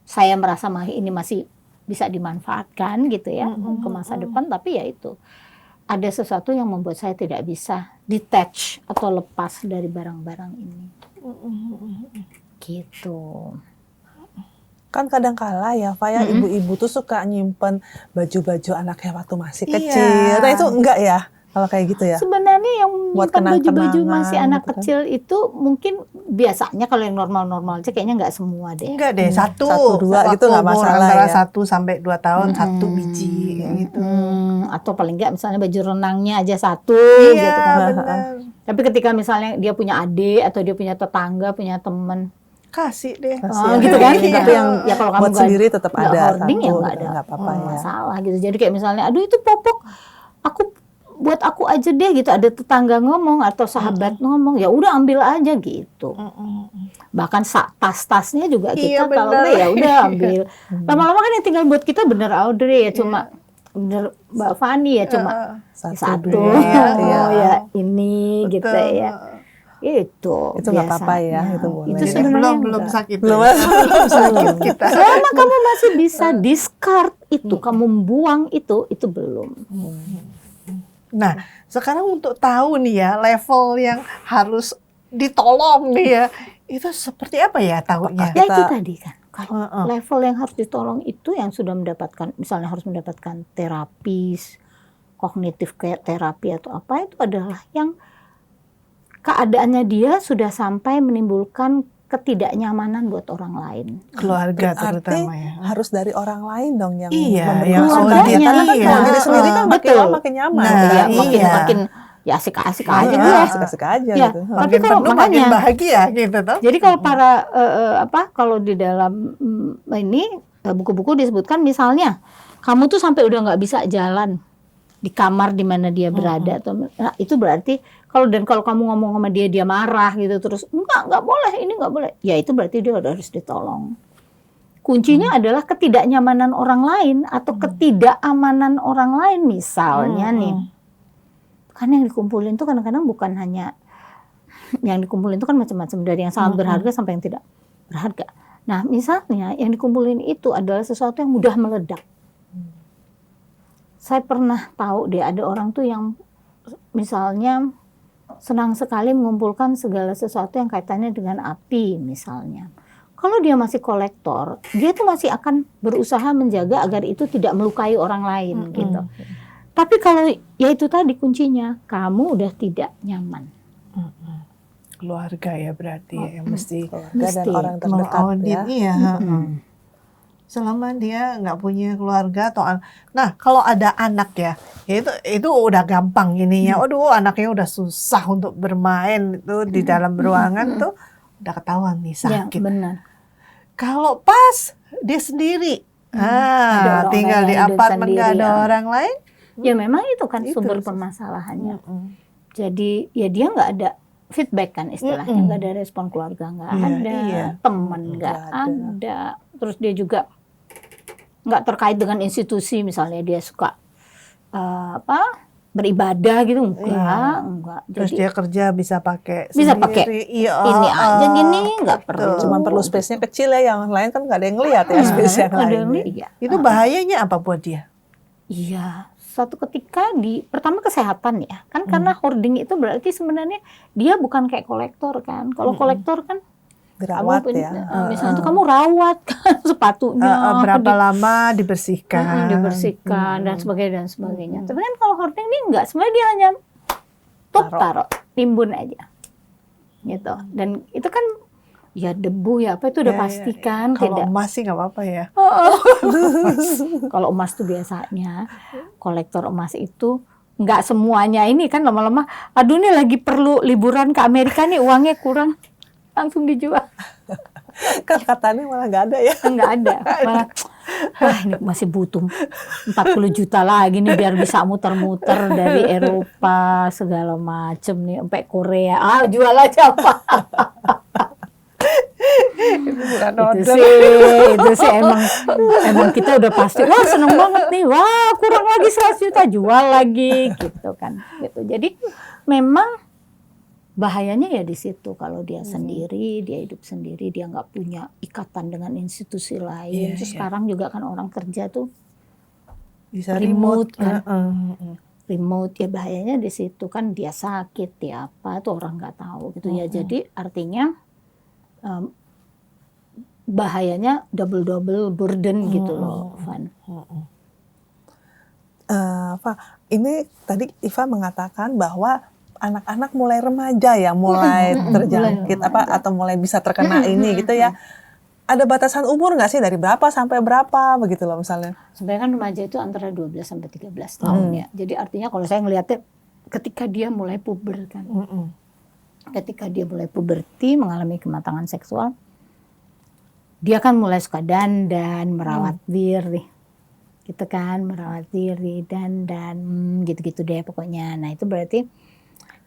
[SPEAKER 3] saya merasa ini masih bisa dimanfaatkan gitu ya ke masa depan, tapi ya itu ada sesuatu yang membuat saya tidak bisa detach atau lepas dari barang-barang ini. Gitu.
[SPEAKER 1] Kan kadang-kala ya, Fa, ya, ibu-ibu tuh suka nyimpen baju-baju anaknya waktu masih kecil. Nah itu enggak ya kalau kayak gitu ya?
[SPEAKER 3] Sebenarnya yang nyimpen baju-baju masih anak
[SPEAKER 1] gitu kan.
[SPEAKER 3] kecil itu mungkin biasanya kalau yang normal-normal aja kayaknya nggak semua deh.
[SPEAKER 2] Enggak deh, 1,
[SPEAKER 1] 2 gitu nggak masalah
[SPEAKER 2] antara
[SPEAKER 1] ya.
[SPEAKER 2] 1 sampai 2 tahun, 1 biji kayak gitu.
[SPEAKER 3] Atau paling nggak misalnya baju renangnya aja 1
[SPEAKER 2] Iya,
[SPEAKER 3] gitu kan.
[SPEAKER 2] benar.
[SPEAKER 3] Tapi ketika misalnya dia punya adik atau dia punya tetangga, punya teman,
[SPEAKER 2] Kasih deh.
[SPEAKER 3] gitu kan.
[SPEAKER 1] Iya.
[SPEAKER 3] Tapi yang ya kalau kamu
[SPEAKER 1] Buat sendiri tetap ada
[SPEAKER 3] hoarding ya
[SPEAKER 1] satu,
[SPEAKER 3] nggak ada
[SPEAKER 1] nggak apa-apa ya.
[SPEAKER 3] masalah gitu. Jadi kayak misalnya, aduh itu popok, aku buat aku aja deh gitu, ada tetangga ngomong atau sahabat ngomong, ya udah ambil aja gitu. Bahkan tas-tasnya juga
[SPEAKER 2] Iya,
[SPEAKER 3] kita kalau
[SPEAKER 2] bener.
[SPEAKER 3] udah ya udah ambil. Lama-lama kan yang tinggal buat kita bener Audrey ya cuma bener Mbak Fani ya cuma satu.
[SPEAKER 1] dua,
[SPEAKER 3] Oh ya ini gitu
[SPEAKER 2] Betul.
[SPEAKER 3] ya. Itu
[SPEAKER 1] nggak apa-apa ya,
[SPEAKER 3] biasanya.
[SPEAKER 1] itu boleh.
[SPEAKER 3] Itu
[SPEAKER 2] Jadi
[SPEAKER 3] sebenarnya
[SPEAKER 2] belum
[SPEAKER 3] enggak.
[SPEAKER 2] sakit.
[SPEAKER 1] Belum
[SPEAKER 2] ya. Belum sakit kita.
[SPEAKER 3] Selama kamu masih bisa discard itu, kamu buang itu belum.
[SPEAKER 2] Nah, sekarang untuk tahu nih ya level yang harus ditolong nih ya, itu seperti apa ya tahunya?
[SPEAKER 3] Ya itu
[SPEAKER 1] Kita-
[SPEAKER 3] tadi kan. Kalau level yang harus ditolong itu yang sudah mendapatkan, misalnya harus mendapatkan terapis, kognitif kayak terapi atau apa, itu adalah yang keadaannya dia sudah sampai menimbulkan ketidaknyamanan buat orang lain.
[SPEAKER 2] Keluarga
[SPEAKER 1] Berarti
[SPEAKER 2] terutama ya.
[SPEAKER 1] harus dari orang lain dong yang
[SPEAKER 2] Iya,
[SPEAKER 1] memberi
[SPEAKER 2] yang
[SPEAKER 1] keluarganya.
[SPEAKER 3] audit,
[SPEAKER 1] Karena kan
[SPEAKER 2] iya.
[SPEAKER 1] kalau diri sendiri kan makin
[SPEAKER 3] Betul.
[SPEAKER 1] lama makin nyaman.
[SPEAKER 2] Nah,
[SPEAKER 1] gitu ya.
[SPEAKER 3] Makin
[SPEAKER 2] iya.
[SPEAKER 3] makin ya asik-asik aja
[SPEAKER 1] Iya,
[SPEAKER 3] dia.
[SPEAKER 1] asik-asik aja
[SPEAKER 3] Ya,
[SPEAKER 1] gitu.
[SPEAKER 3] tapi
[SPEAKER 2] Makin
[SPEAKER 3] kalau
[SPEAKER 2] penuh makin
[SPEAKER 3] makanya
[SPEAKER 2] bahagia gitu toh.
[SPEAKER 3] jadi kalau para kalau di dalam ini buku-buku disebutkan misalnya kamu tuh sampai udah nggak bisa jalan di kamar di mana dia berada atau nah, itu berarti kalau kamu ngomong sama dia marah gitu terus nggak boleh ini nggak boleh ya itu berarti dia udah harus ditolong. Kuncinya adalah ketidaknyamanan orang lain atau ketidakamanan orang lain misalnya nih. Karena yang dikumpulin tuh kadang-kadang bukan hanya yang dikumpulin itu kan macam-macam dari yang sangat berharga sampai yang tidak berharga. Nah, misalnya yang dikumpulin itu adalah sesuatu yang mudah meledak. Saya pernah tahu deh ada orang tuh yang misalnya senang sekali mengumpulkan segala sesuatu yang kaitannya dengan api misalnya. Kalau dia masih kolektor, dia tuh masih akan berusaha menjaga agar itu tidak melukai orang lain gitu. Tapi kalau ya itu tadi kuncinya, kamu udah tidak nyaman.
[SPEAKER 2] Keluarga ya berarti ya yang mesti
[SPEAKER 1] Keluarga dan
[SPEAKER 3] Mesti
[SPEAKER 1] orang terdekat
[SPEAKER 2] mengaudit
[SPEAKER 1] ya.
[SPEAKER 2] iya. Selama dia nggak punya keluarga atau nah kalau ada anak ya itu udah gampang ininya. Aduh anaknya udah susah untuk bermain itu di dalam ruangan tuh udah ketahuan nih
[SPEAKER 3] Ya,
[SPEAKER 2] sakit.
[SPEAKER 3] benar.
[SPEAKER 2] Kalau pas dia sendiri,
[SPEAKER 3] Ada orang
[SPEAKER 2] tinggal di
[SPEAKER 3] lain dan
[SPEAKER 2] apartemen nggak ada
[SPEAKER 3] sendiri,
[SPEAKER 2] orang lain.
[SPEAKER 3] Ya memang itu kan
[SPEAKER 2] Itu.
[SPEAKER 3] sumber permasalahannya. Jadi ya dia nggak ada feedback kan istilahnya, nggak ada respon keluarga nggak
[SPEAKER 2] Iya,
[SPEAKER 3] ada,
[SPEAKER 2] iya.
[SPEAKER 3] teman nggak ada. Terus dia juga nggak terkait dengan institusi, misalnya dia suka beribadah gitu enggak.
[SPEAKER 2] Terus
[SPEAKER 3] Jadi
[SPEAKER 2] dia kerja bisa pakai
[SPEAKER 3] Bisa
[SPEAKER 2] sendiri.
[SPEAKER 3] pakai
[SPEAKER 2] Iya,
[SPEAKER 3] ini aja gini nggak perlu.
[SPEAKER 1] Cuman perlu space-nya kecil ya, yang lain kan nggak ada yang lihat ya space yang
[SPEAKER 3] Ada
[SPEAKER 1] lain.
[SPEAKER 3] yang iya.
[SPEAKER 2] Itu bahayanya apa buat dia?
[SPEAKER 3] Iya, suatu ketika pertama kesehatan ya, kan karena hoarding itu berarti sebenarnya dia bukan kayak kolektor kan. Kalau kolektor kan
[SPEAKER 1] Dirawat
[SPEAKER 3] kamu,
[SPEAKER 1] ya.
[SPEAKER 3] misalnya tuh kamu rawat kan sepatunya,
[SPEAKER 2] Berapa lama dibersihkan?
[SPEAKER 3] dibersihkan dan sebagainya. Tapi kan kalau hoarding ini enggak, sebenarnya dia hanya taruh, timbun aja, gitu. Dan itu kan ya debu ya apa itu udah pasti kan
[SPEAKER 2] Kalau
[SPEAKER 3] tidak.
[SPEAKER 2] emas sih nggak apa-apa ya.
[SPEAKER 3] Kalau emas tuh biasanya kolektor emas itu nggak semuanya ini kan lama-lama aduh nih lagi perlu liburan ke Amerika nih uangnya kurang langsung dijual.
[SPEAKER 1] Kan katanya malah nggak ada ya.
[SPEAKER 3] Nggak ada malah ini masih butuh 40 juta lagi nih biar bisa muter-muter dari Eropa segala macem nih sampai Korea jual aja apa. itu sih emang kita udah pasti wah seneng banget nih wah kurang lagi 100 juta jual lagi gitu kan gitu. Jadi memang bahayanya ya di situ kalau dia sendiri, dia hidup sendiri, dia nggak punya ikatan dengan institusi lain. Terus sekarang juga kan orang kerja tuh
[SPEAKER 2] Bisa
[SPEAKER 3] remote kan.
[SPEAKER 2] Heeh.
[SPEAKER 3] Remote ya bahayanya di situ kan dia sakit ya apa tuh orang nggak tahu gitu ya. Jadi artinya bahayanya double burden gitu loh, Van.
[SPEAKER 1] Ini tadi Iva mengatakan bahwa anak-anak mulai remaja ya, mulai terjangkit atau mulai bisa terkena ini gitu ya. Ada batasan umur nggak sih dari berapa sampai berapa begitu loh misalnya?
[SPEAKER 3] Sebenarnya kan remaja itu antara 12 sampai 13 tahun ya. Jadi artinya kalau saya ngelihatnya ketika dia mulai puber kan. Ketika dia mulai puberti, mengalami kematangan seksual, dia kan mulai suka dandan, merawat diri. gitu kan, merawat diri dan gitu-gitu deh pokoknya. Nah itu berarti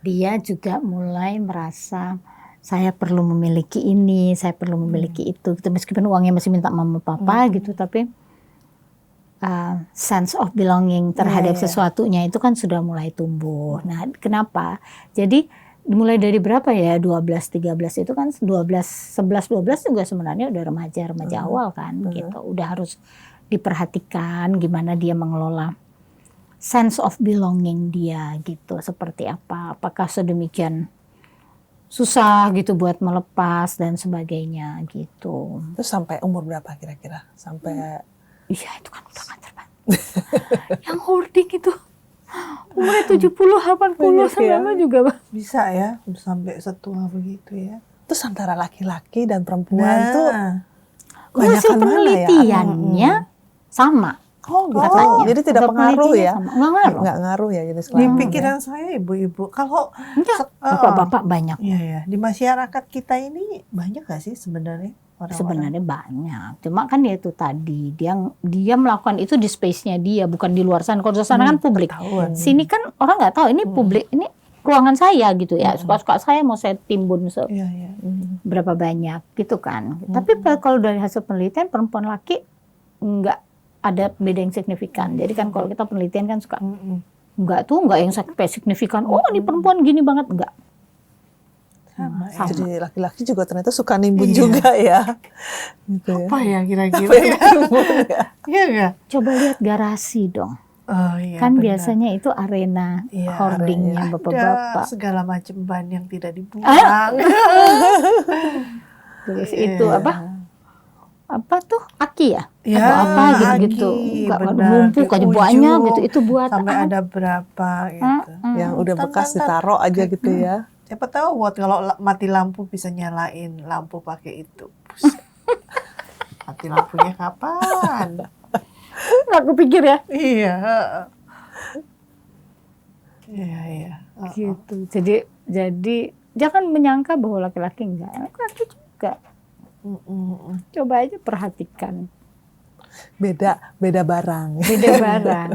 [SPEAKER 3] dia juga mulai merasa saya perlu memiliki ini, saya perlu memiliki itu. Gitu. Meskipun uangnya masih minta mama papa gitu, tapi sense of belonging terhadap sesuatunya itu kan sudah mulai tumbuh. Nah kenapa? Jadi mulai dari berapa ya, 12, 13 itu kan 11, 12 juga sebenarnya udah remaja awal kan gitu. Udah harus diperhatikan gimana dia mengelola sense of belonging dia gitu, seperti apa. Apakah sedemikian susah gitu buat melepas dan sebagainya gitu.
[SPEAKER 1] Terus sampai umur berapa kira-kira? Sampai
[SPEAKER 3] iya itu kan udah ngajar banget. Yang hoarding itu umurnya 70, 80 sama juga Bang.
[SPEAKER 2] Bisa ya sampai setua begitu ya.
[SPEAKER 1] terus antara laki-laki dan perempuan tuh
[SPEAKER 3] hasil
[SPEAKER 1] kebanyakan mana ya?
[SPEAKER 3] penelitiannya sama.
[SPEAKER 1] Oh, gitu.
[SPEAKER 3] Katanya.
[SPEAKER 1] Jadi tidak
[SPEAKER 3] Hasil
[SPEAKER 1] pengaruh ya?
[SPEAKER 3] penelitiannya sama. Nggak ngaruh.
[SPEAKER 1] Nggak ngaruh ya jenis
[SPEAKER 2] Di
[SPEAKER 1] kelamin.
[SPEAKER 2] pikiran saya ibu-ibu, kalau
[SPEAKER 3] Enggak, bapak-bapak banyak.
[SPEAKER 2] iya ya, di masyarakat kita ini banyak gak sih sebenarnya orang-orang?
[SPEAKER 3] Sebenarnya banyak. Cuma kan ya itu tadi dia melakukan itu di space-nya dia, bukan di luar sana. Kalau di luar sana kan publik.
[SPEAKER 2] ketahuan.
[SPEAKER 3] Sini kan orang nggak tahu ini publik, ini ruangan saya gitu ya. Suka-suka saya mau saya timbun
[SPEAKER 2] Iya, iya.
[SPEAKER 3] berapa banyak gitu kan. Tapi kalau dari hasil penelitian perempuan laki nggak ada beda yang signifikan. Jadi kan kalau kita penelitian kan suka nggak yang sampai signifikan. Oh ini perempuan gini banget, enggak.
[SPEAKER 2] Sama.
[SPEAKER 3] Sama.
[SPEAKER 1] Jadi laki-laki juga ternyata suka nimbun juga ya. Gitu ya.
[SPEAKER 2] Apa ya kira-kira? Iya nggak?
[SPEAKER 3] Coba lihat garasi dong.
[SPEAKER 2] Oh iya.
[SPEAKER 3] Kan
[SPEAKER 2] benar.
[SPEAKER 3] biasanya itu arena
[SPEAKER 2] Iya,
[SPEAKER 3] hoardingnya
[SPEAKER 2] ada
[SPEAKER 3] bapak-bapak.
[SPEAKER 2] segala macam ban yang tidak dibuang.
[SPEAKER 3] Terus
[SPEAKER 2] Iya.
[SPEAKER 3] itu apa tuh aki ya?
[SPEAKER 2] Ya,
[SPEAKER 3] Atau apa gitu-gitu.
[SPEAKER 2] aki,
[SPEAKER 3] Nggak
[SPEAKER 2] benar.
[SPEAKER 3] numpuk aja
[SPEAKER 2] Ujung,
[SPEAKER 3] banyak gitu. Itu buat
[SPEAKER 2] sampai
[SPEAKER 3] apa?
[SPEAKER 2] ada berapa gitu.
[SPEAKER 1] Yang udah bekas ditaruh aja gitu ya.
[SPEAKER 2] Siapa tahu buat kalau mati lampu bisa nyalain lampu pakai itu. Buset. Mati lampunya kapan?
[SPEAKER 3] Nggak kepikir ya.
[SPEAKER 2] Iya. Iya.
[SPEAKER 3] Gitu. Jadi jangan menyangka bahwa laki-laki enggak. Laki-laki juga. Coba aja perhatikan.
[SPEAKER 1] Beda barang.
[SPEAKER 3] Beda barang.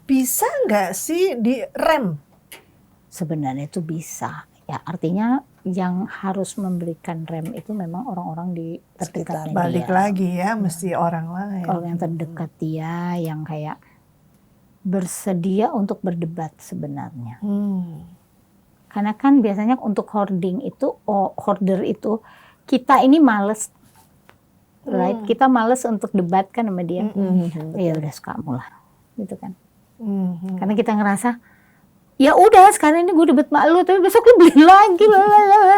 [SPEAKER 2] Bisa nggak sih direm?
[SPEAKER 3] Sebenarnya itu bisa. Ya artinya yang harus memberikan rem itu memang orang-orang di terdekatnya dia.
[SPEAKER 2] Balik lagi ya, mesti orang lain.
[SPEAKER 3] Kalau yang terdekat dia, yang kayak bersedia untuk berdebat sebenarnya. Karena kan biasanya untuk hoarder itu kita ini males, right? Kita males untuk debat kan sama dia. Ya udah kamu lah, gitu kan. Karena kita ngerasa ya udah sekarang ini gue debat mak lu, tapi besok lu beli lagi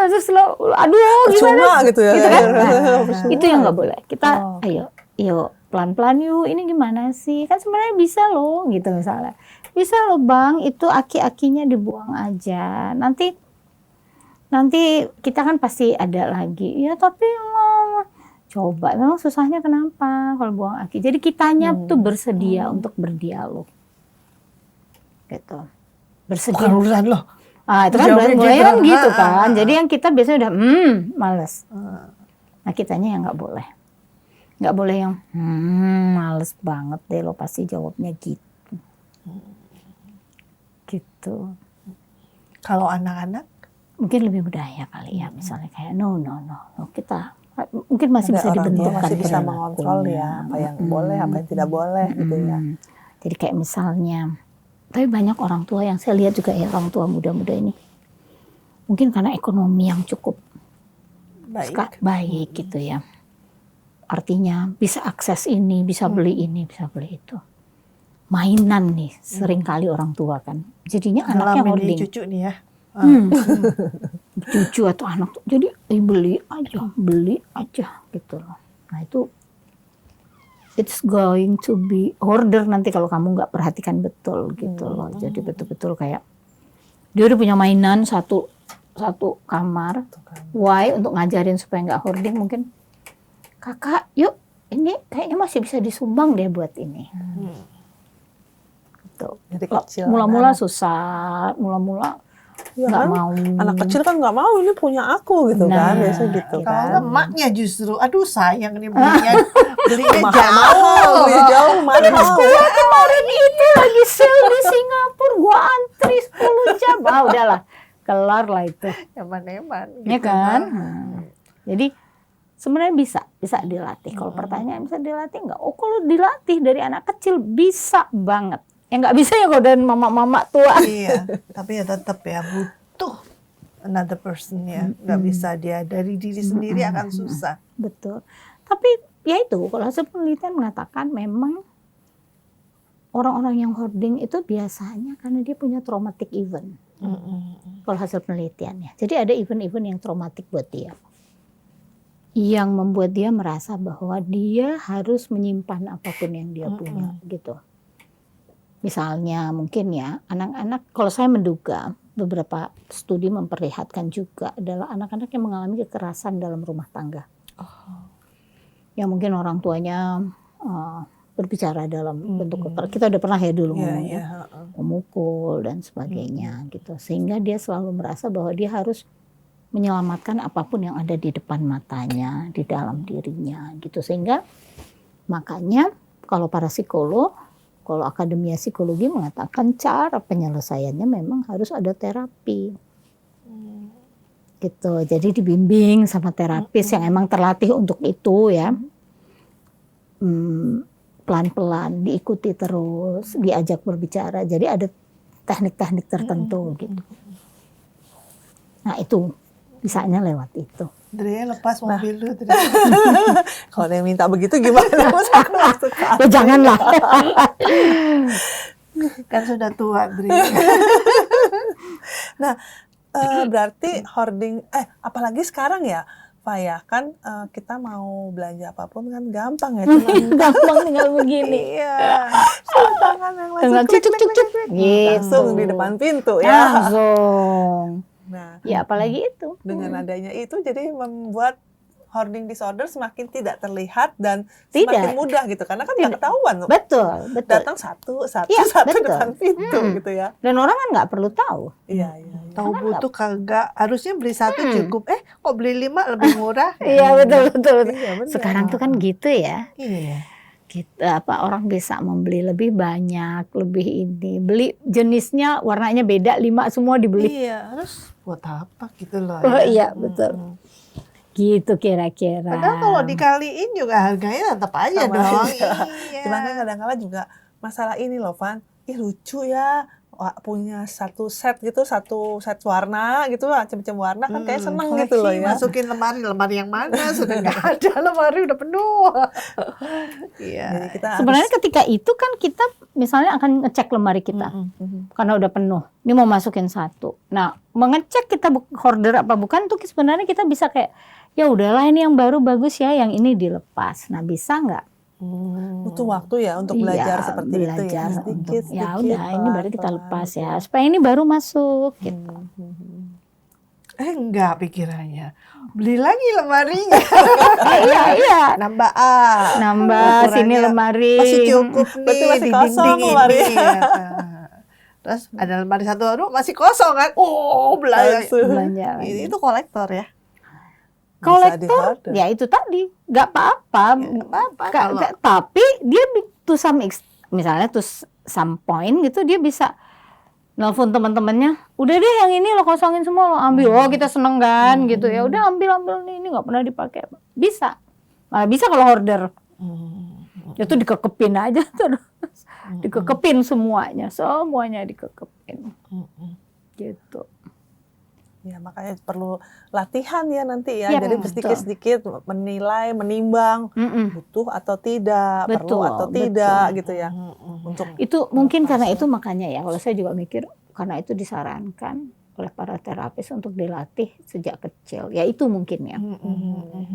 [SPEAKER 3] terus lo aduh gimana
[SPEAKER 1] gitu ya.
[SPEAKER 3] gitu kan? Nah, itu yang nggak boleh. Kita ayo pelan-pelan yuk, ini gimana sih, kan sebenarnya bisa loh gitu misalnya, bisa loh bang, itu aki-akinya dibuang aja, nanti kita kan pasti ada lagi ya, tapi coba memang susahnya kenapa kalau buang aki. Jadi kitanya tuh bersedia untuk berdialog gitu, bersedia.
[SPEAKER 2] Bukan urusan lo.
[SPEAKER 3] Itu kan mulai kan gitu kan. Jadi yang kita biasanya udah males. Nah kitanya yang nggak boleh yang males banget deh lo pasti jawabnya gitu. Gitu.
[SPEAKER 2] Kalau anak-anak
[SPEAKER 3] Mungkin lebih mudah ya kali ya, misalnya kayak no kita mungkin masih bisa dibentukkan,
[SPEAKER 1] masih bisa mengontrol ya apa yang boleh, apa yang tidak boleh gitu ya.
[SPEAKER 3] Jadi kayak misalnya, tapi banyak orang tua yang saya lihat juga ya, orang tua muda-muda ini mungkin karena ekonomi yang cukup baik gitu ya, artinya bisa akses ini, bisa beli ini, bisa beli itu, mainan nih sering kali orang tua kan jadinya anaknya hoarding,
[SPEAKER 2] cucu nih ya.
[SPEAKER 3] Cucu atau anak tuh jadi beli aja gitu loh. Nah itu it's going to be hoarder nanti kalau kamu nggak perhatikan betul gitu loh. Jadi betul-betul kayak dia udah punya mainan satu kamar. Why? Untuk ngajarin supaya nggak hoarding, mungkin kakak yuk ini kayaknya masih bisa disumbang deh buat ini. Gitu.
[SPEAKER 1] Jadi kecil.
[SPEAKER 3] Mula-mula susah, mula-mula
[SPEAKER 1] Ya
[SPEAKER 3] nggak
[SPEAKER 1] kan?
[SPEAKER 3] mau.
[SPEAKER 1] Anak kecil kan nggak mau, ini punya aku gitu
[SPEAKER 3] Nah,
[SPEAKER 1] kan, biasa gitu
[SPEAKER 2] Kalau
[SPEAKER 1] kan.
[SPEAKER 2] enggak emaknya justru, aduh sayang nih belinya
[SPEAKER 1] Mahal,
[SPEAKER 2] jauh.
[SPEAKER 1] beli jauh, mahal.
[SPEAKER 3] Gua kemarin itu lagi sale di Singapura, gua antri 10 jam. Ah udahlah, kelar lah itu.
[SPEAKER 2] Eman-eman
[SPEAKER 3] Ya
[SPEAKER 2] gitu
[SPEAKER 3] kan?
[SPEAKER 2] kan.
[SPEAKER 3] Nah, jadi sebenarnya bisa dilatih. Kalau pertanyaan bisa dilatih nggak? Oh kalau dilatih dari anak kecil bisa banget. Yang nggak bisa ya kalau dari mama-mama tua.
[SPEAKER 2] Iya, tapi ya tetap ya butuh another person ya. Nggak bisa dia dari diri sendiri akan susah.
[SPEAKER 3] Betul. Tapi ya itu, kalau hasil penelitian mengatakan memang orang-orang yang hoarding itu biasanya karena dia punya traumatic event. Kalau hasil penelitiannya. Jadi ada event-event yang traumatik buat dia. Yang membuat dia merasa bahwa dia harus menyimpan apapun yang dia punya gitu. Misalnya mungkin ya anak-anak, kalau saya menduga beberapa studi memperlihatkan juga adalah anak-anak yang mengalami kekerasan dalam rumah tangga. Yang mungkin orang tuanya berbicara dalam bentuk kekerasan. Kita udah pernah ya dulu ngomongnya, memukul dan sebagainya gitu. Sehingga dia selalu merasa bahwa dia harus menyelamatkan apapun yang ada di depan matanya, di dalam dirinya gitu. Sehingga makanya kalau para psikolog, kalau Akademia Psikologi mengatakan cara penyelesaiannya memang harus ada terapi. Gitu. Jadi dibimbing sama terapis yang emang terlatih untuk itu ya. Pelan-pelan diikuti terus, diajak berbicara. Jadi ada teknik-teknik tertentu gitu. Nah itu bisanya lewat itu.
[SPEAKER 2] Dre lepas mobil lu, Dre.
[SPEAKER 1] Kalau ada yang minta begitu gimana? Masa aku nggak suka.
[SPEAKER 3] Ya janganlah.
[SPEAKER 2] Kan sudah tua, Dre.
[SPEAKER 1] Nah, berarti hoarding, apalagi sekarang ya, Pak ya, kan kita mau belanja apapun kan gampang ya, cuma
[SPEAKER 3] Gampang tinggal begini.
[SPEAKER 2] Iya.
[SPEAKER 1] tangan yang
[SPEAKER 3] Tinggal
[SPEAKER 1] langsung
[SPEAKER 3] cuk.
[SPEAKER 1] langsung di depan pintu ya.
[SPEAKER 3] Langsung.
[SPEAKER 1] Nah,
[SPEAKER 3] Ya apalagi itu.
[SPEAKER 1] dengan adanya itu jadi membuat hoarding disorder semakin tidak terlihat dan
[SPEAKER 3] Tidak.
[SPEAKER 1] semakin mudah gitu, karena kan nggak ketahuan.
[SPEAKER 3] Betul.
[SPEAKER 1] Datang satu
[SPEAKER 3] Iya, betul.
[SPEAKER 1] depan pintu gitu ya.
[SPEAKER 3] Dan orang kan nggak perlu tahu.
[SPEAKER 1] Iya.
[SPEAKER 2] Tahu butuh kagak, harusnya beli satu cukup. Kok beli 5 lebih murah?
[SPEAKER 3] Iya betul.
[SPEAKER 1] Iya, benar.
[SPEAKER 3] Sekarang tuh kan gitu ya.
[SPEAKER 2] Iya.
[SPEAKER 3] Kita orang bisa membeli lebih banyak, lebih ini. Beli jenisnya, warnanya beda, 5 semua dibeli.
[SPEAKER 2] Iya, terus buat apa gitu loh.
[SPEAKER 3] Oh iya, betul. Gitu kira-kira.
[SPEAKER 2] Padahal kalau dikaliin juga harganya tetap aja
[SPEAKER 1] Sama
[SPEAKER 2] dong.
[SPEAKER 1] aja.
[SPEAKER 2] Iya.
[SPEAKER 1] Cuman kan kadang-kadang juga masalah ini loh, Van. Ih lucu ya. Wah, punya satu set warna gitu, macam-macam warna kan kayak seneng gitu loh ya.
[SPEAKER 2] Masukin lemari yang mana sudah nggak ada, lemari udah penuh. Iya.
[SPEAKER 1] Jadi kita
[SPEAKER 3] Sebenarnya ketika itu kan kita misalnya akan ngecek lemari kita. Karena udah penuh. Ini mau masukin satu. Nah, mengecek kita hoarder apa bukan tuh sebenarnya kita bisa kayak ya udahlah ini yang baru bagus ya, yang ini dilepas. Nah, bisa nggak?
[SPEAKER 1] butuh waktu ya untuk belajar seperti itu ya.
[SPEAKER 3] Belajar
[SPEAKER 1] Sedikit,
[SPEAKER 3] untuk, ya udah ini baru kita
[SPEAKER 1] pelan-pelan.
[SPEAKER 3] lepas ya. Supaya ini baru masuk gitu.
[SPEAKER 2] Enggak pikirannya. Beli lagi lemarinya.
[SPEAKER 3] Iya.
[SPEAKER 2] Nambah
[SPEAKER 3] Nambah sini
[SPEAKER 2] Ukurannya
[SPEAKER 3] lemari.
[SPEAKER 2] masih cukup nih
[SPEAKER 1] Berarti masih
[SPEAKER 2] di
[SPEAKER 1] kosong
[SPEAKER 2] dinding
[SPEAKER 1] lemari.
[SPEAKER 2] ini. Ya. Terus ada lemari satu, aduh masih kosong kan. Oh, belanja.
[SPEAKER 3] Belanja lagi.
[SPEAKER 2] Itu kolektor ya.
[SPEAKER 3] Kolektor,
[SPEAKER 1] di-hoarder.
[SPEAKER 3] ya itu tadi nggak apa-apa.
[SPEAKER 2] Nggak apa-apa
[SPEAKER 3] Ka-
[SPEAKER 2] kalau-
[SPEAKER 3] ka- tapi dia to misalnya to some point gitu dia bisa nelfon teman-temannya, udah deh yang ini lo kosongin semua lo ambil. Oh kita seneng kan gitu ya, udah ambil nih, ini nggak pernah dipakai. Bisa, malah bisa kalau order. Itu dikekepin aja terus, dikekepin semuanya dikekepin. Gitu.
[SPEAKER 1] Ya makanya perlu latihan ya nanti ya.
[SPEAKER 3] Ya,
[SPEAKER 1] Jadi
[SPEAKER 3] betul.
[SPEAKER 1] sedikit-sedikit menilai, menimbang butuh atau tidak, perlu
[SPEAKER 3] Betul,
[SPEAKER 1] atau tidak
[SPEAKER 3] betul.
[SPEAKER 1] gitu ya. Untuk
[SPEAKER 3] Itu mungkin karena itu makanya ya, kalau saya juga mikir karena itu disarankan oleh para terapis untuk dilatih sejak kecil. Ya itu mungkin ya.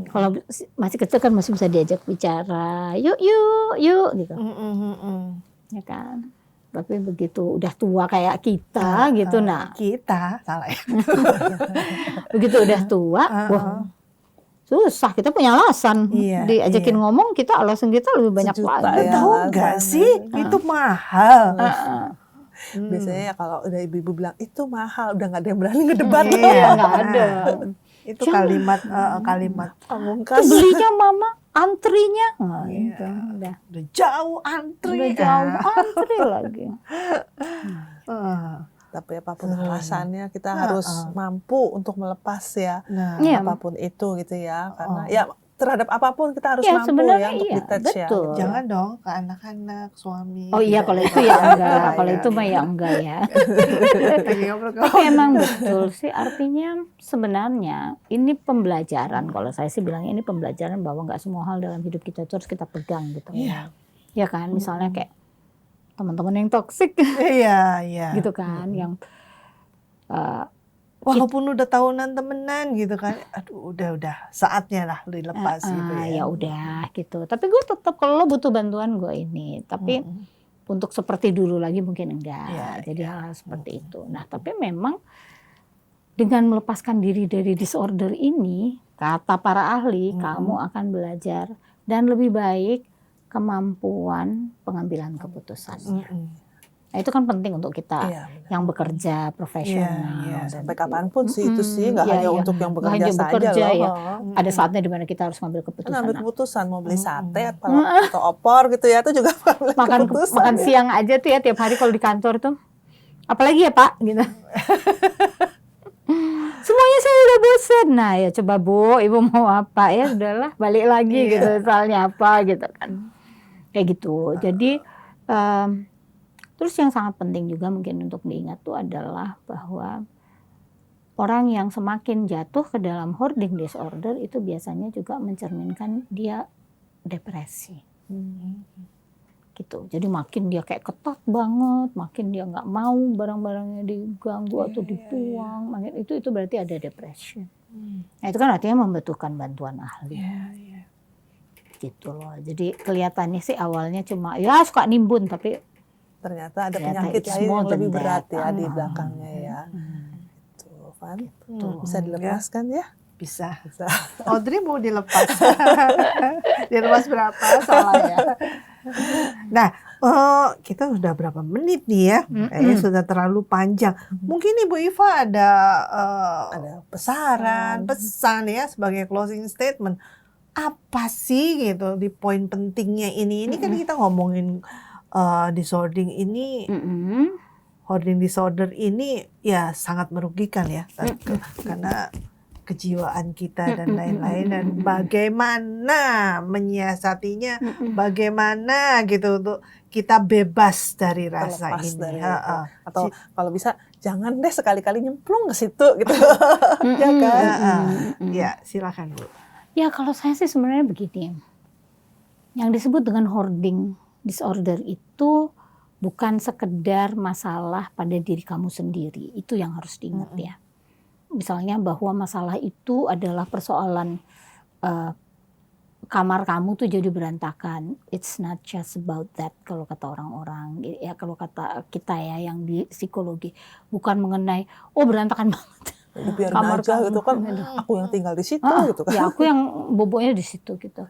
[SPEAKER 3] Kalau masih kecil kan masih bisa diajak bicara, yuk gitu, ya kan. Tapi begitu udah tua kayak kita gitu, nah
[SPEAKER 2] Kita salah ya.
[SPEAKER 3] begitu udah tua, wah susah, kita punya alasan.
[SPEAKER 2] Iya,
[SPEAKER 3] Diajakin
[SPEAKER 2] iya.
[SPEAKER 3] ngomong kita alasan kita lebih banyak
[SPEAKER 1] Sejuta
[SPEAKER 3] lagi.
[SPEAKER 1] ya.
[SPEAKER 2] Tahu nggak
[SPEAKER 1] alasannya.
[SPEAKER 2] sih itu mahal.
[SPEAKER 1] Biasanya ya kalau udah ibu-ibu bilang itu mahal, udah nggak ada yang berani ngedebat.
[SPEAKER 3] Iya, nggak ada.
[SPEAKER 2] Itu
[SPEAKER 3] Jangan.
[SPEAKER 2] kalimat
[SPEAKER 3] Itu
[SPEAKER 1] Pamungkas.
[SPEAKER 3] belinya mama, antrinya. Nah,
[SPEAKER 2] Iya.
[SPEAKER 3] itu udah
[SPEAKER 2] jauh antri.
[SPEAKER 3] udah jauh antri lagi.
[SPEAKER 1] Tapi apapun
[SPEAKER 2] Keren.
[SPEAKER 1] alasannya kita harus mampu untuk melepas ya.
[SPEAKER 2] Nah,
[SPEAKER 3] Iya.
[SPEAKER 1] Apapun itu gitu ya. Karena ya terhadap apapun kita harus
[SPEAKER 3] Ya,
[SPEAKER 1] mampu
[SPEAKER 3] sebenarnya
[SPEAKER 1] ya untuk
[SPEAKER 3] iya,
[SPEAKER 1] detach ya.
[SPEAKER 3] betul.
[SPEAKER 1] gitu.
[SPEAKER 2] jangan dong ke anak-anak, suami.
[SPEAKER 3] Oh iya,
[SPEAKER 2] tidak
[SPEAKER 3] kalau itu ya enggak,
[SPEAKER 1] Iya,
[SPEAKER 3] kalau
[SPEAKER 1] iya,
[SPEAKER 3] itu mah
[SPEAKER 1] iya.
[SPEAKER 3] ya enggak ya.
[SPEAKER 2] Lagi ngobrol.
[SPEAKER 3] Tapi emang betul sih, artinya sebenarnya ini pembelajaran. Kalau saya sih bilangnya ini pembelajaran bahwa nggak semua hal dalam hidup kita itu harus kita pegang gitu.
[SPEAKER 2] Iya.
[SPEAKER 3] Ya kan, misalnya kayak teman-teman yang toksik
[SPEAKER 2] Iya, iya.
[SPEAKER 3] gitu kan, yang
[SPEAKER 2] Walaupun udah tahunan temenan gitu kan, aduh udah saatnya lah dilepas gitu ya.
[SPEAKER 3] ya udah gitu. Tapi gue tetap kalau lo butuh bantuan gue ini, tapi untuk seperti dulu lagi mungkin enggak.
[SPEAKER 2] Iya,
[SPEAKER 3] Jadi hal seperti itu. Nah, tapi memang dengan melepaskan diri dari disorder ini, kata para ahli, kamu akan belajar dan lebih baik kemampuan pengambilan keputusan. Nah, itu kan penting untuk kita
[SPEAKER 1] Iya, benar.
[SPEAKER 3] yang bekerja profesional.
[SPEAKER 2] Iya,
[SPEAKER 3] dan
[SPEAKER 1] Sampai kapanpun sih itu sih, nggak
[SPEAKER 3] Iya,
[SPEAKER 1] hanya
[SPEAKER 3] iya.
[SPEAKER 1] untuk yang
[SPEAKER 3] Nggak
[SPEAKER 1] bekerja
[SPEAKER 3] hanya
[SPEAKER 1] saja
[SPEAKER 3] bekerja,
[SPEAKER 1] loh.
[SPEAKER 3] ya. Ada saatnya di mana kita harus ngambil
[SPEAKER 1] Kan
[SPEAKER 3] keputusan.
[SPEAKER 1] ambil keputusan mau beli sate atau opor gitu ya, itu juga ambil
[SPEAKER 3] makan
[SPEAKER 1] keputusan.
[SPEAKER 3] makan siang aja tuh ya tiap hari kalau di kantor tuh. Apalagi ya Pak gitu. Semuanya saya udah bosan. Nah ya coba Bu, Ibu mau apa ya udahlah balik lagi gitu soalnya apa gitu kan. Kayak gitu. Jadi terus yang sangat penting juga mungkin untuk diingat tuh adalah bahwa orang yang semakin jatuh ke dalam hoarding disorder itu biasanya juga mencerminkan dia depresi. Gitu. Jadi makin dia kayak ketat banget, makin dia nggak mau barang-barangnya diganggu atau dibuang, makin itu berarti ada depression. Nah, itu kan artinya membutuhkan bantuan ahli. Gitu loh. Jadi kelihatannya sih awalnya cuma ya suka nimbun, tapi
[SPEAKER 1] Ternyata ada
[SPEAKER 3] ternyata
[SPEAKER 1] penyakit
[SPEAKER 3] it's
[SPEAKER 1] lain
[SPEAKER 3] more
[SPEAKER 1] yang lebih
[SPEAKER 3] than
[SPEAKER 1] berat
[SPEAKER 3] that.
[SPEAKER 1] ya di belakangnya ya. Tuh, Van. Bisa
[SPEAKER 2] Ya.
[SPEAKER 1] dilepaskan ya?
[SPEAKER 2] Bisa.
[SPEAKER 1] Bisa.
[SPEAKER 2] Audrey mau dilepas. Dilepas berapa? Salah ya. Nah, kita sudah berapa menit nih ya? Kayaknya sudah terlalu panjang. Mungkin Ibu Iva ada
[SPEAKER 1] Ada
[SPEAKER 2] pesan ya sebagai closing statement. Apa sih gitu di poin pentingnya ini? Ini kan kita ngomongin hoarding disorder ini ya sangat merugikan ya, karena kejiwaan kita dan lain-lain, dan bagaimana menyiasatinya, bagaimana gitu untuk kita bebas dari rasa
[SPEAKER 1] terlepas
[SPEAKER 2] ini.
[SPEAKER 1] dari itu. Atau kalau bisa jangan deh sekali-kali nyemplung ke situ gitu. Ya kan?
[SPEAKER 2] Ya, silakan Bu.
[SPEAKER 3] Ya kalau saya sih sebenarnya begini. Yang disebut dengan hoarding disorder itu bukan sekedar masalah pada diri kamu sendiri. Itu yang harus diingat ya. Misalnya bahwa masalah itu adalah persoalan kamar kamu tuh jadi berantakan. It's not just about that kalau kata orang-orang. Ya kalau kata kita ya yang di psikologi. Bukan mengenai berantakan banget.
[SPEAKER 1] Jadi biarin
[SPEAKER 3] Kamar
[SPEAKER 1] aja
[SPEAKER 3] kamu.
[SPEAKER 1] gitu kan, aku yang tinggal di situ gitu kan.
[SPEAKER 3] Ya aku yang boboknya di situ gitu.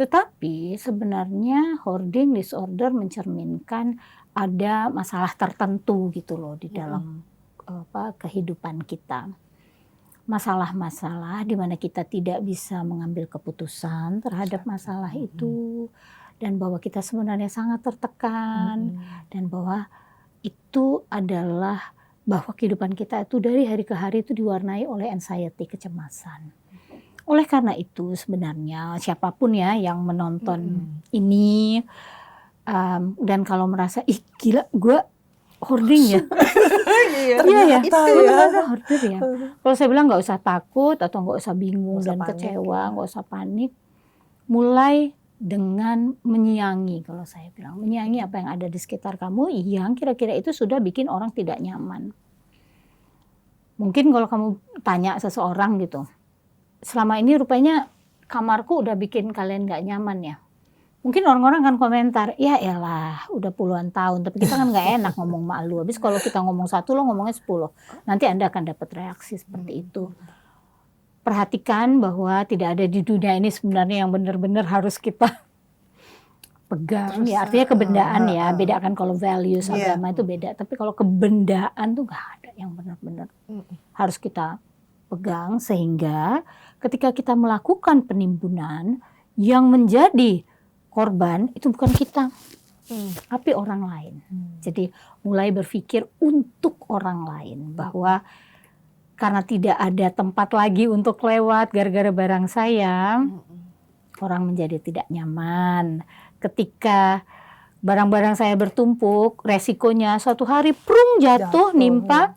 [SPEAKER 3] Tetapi sebenarnya hoarding disorder mencerminkan ada masalah tertentu gitu loh di dalam kehidupan kita. Masalah-masalah di mana kita tidak bisa mengambil keputusan terhadap masalah itu, dan bahwa kita sebenarnya sangat tertekan, dan bahwa itu adalah bahwa kehidupan kita itu dari hari ke hari itu diwarnai oleh anxiety, kecemasan. Oleh karena itu sebenarnya siapapun ya yang menonton ini dan kalau merasa ih gila gue hoarding ya. Iya ya, itu benar-benar hoarder ya. Kalau saya bilang nggak usah takut atau nggak usah bingung dan kecewa, nggak usah panik. Mulai dengan menyiangi, kalau saya bilang menyiangi apa yang ada di sekitar kamu yang kira-kira itu sudah bikin orang tidak nyaman. Mungkin kalau kamu tanya seseorang gitu, selama ini rupanya kamarku udah bikin kalian gak nyaman ya. Mungkin orang-orang kan komentar, ya elah udah puluhan tahun, tapi kita kan gak enak ngomong malu. Habis kalau kita ngomong 1, lo ngomongnya 10. Nanti Anda akan dapat reaksi seperti itu. Perhatikan bahwa tidak ada di dunia ini sebenarnya yang benar-benar harus kita pegang,
[SPEAKER 2] Terus,
[SPEAKER 3] ya artinya kebendaan ya,
[SPEAKER 2] uh.
[SPEAKER 3] bedakan kalau values
[SPEAKER 2] Iya.
[SPEAKER 3] agama itu beda, tapi kalau kebendaan tuh nggak ada yang benar-benar harus kita pegang, sehingga ketika kita melakukan penimbunan, yang menjadi korban itu bukan kita, tapi orang lain. Jadi mulai berpikir untuk orang lain, bahwa karena tidak ada tempat lagi untuk lewat gara-gara barang saya, orang menjadi tidak nyaman. Ketika barang-barang saya bertumpuk, resikonya suatu hari prung jatuh, nimpa,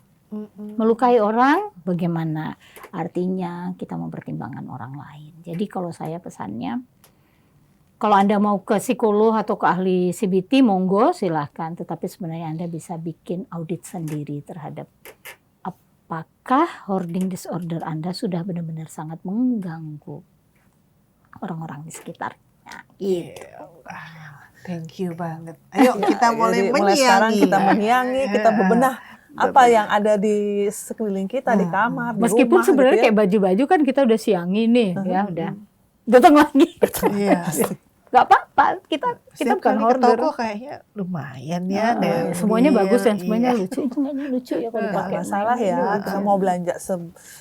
[SPEAKER 3] melukai orang, bagaimana? Artinya kita mempertimbangkan orang lain. Jadi kalau saya pesannya, kalau Anda mau ke psikolog atau ke ahli CBT, monggo silahkan. Tetapi sebenarnya Anda bisa bikin audit sendiri terhadap apakah hoarding disorder Anda sudah benar-benar sangat mengganggu orang-orang di sekitarnya. Gitu.
[SPEAKER 2] Thank you banget. Ayo kita mulai
[SPEAKER 1] Jadi, mulai sekarang
[SPEAKER 2] menyiangi.
[SPEAKER 1] kita menyiangi, kita bebenah apa yang ada di sekeliling kita, di kamar, di
[SPEAKER 3] Meskipun
[SPEAKER 1] rumah,
[SPEAKER 3] sebenarnya
[SPEAKER 1] gitu ya.
[SPEAKER 3] kayak baju-baju kan kita udah siangi nih, ya udah datang lagi.
[SPEAKER 2] Iya.
[SPEAKER 3] Gak apa-apa, kita
[SPEAKER 2] Setiap
[SPEAKER 3] bukan
[SPEAKER 2] kali ke
[SPEAKER 3] hoarder.
[SPEAKER 2] toko kayaknya lumayan ya. deh.
[SPEAKER 3] Semuanya bagus dan
[SPEAKER 2] Iya.
[SPEAKER 3] semuanya lucu. Itu nggak lucu ya kalau
[SPEAKER 1] Nggak
[SPEAKER 3] dipakai.
[SPEAKER 1] masalah ya,
[SPEAKER 3] Iya.
[SPEAKER 1] kita mau belanja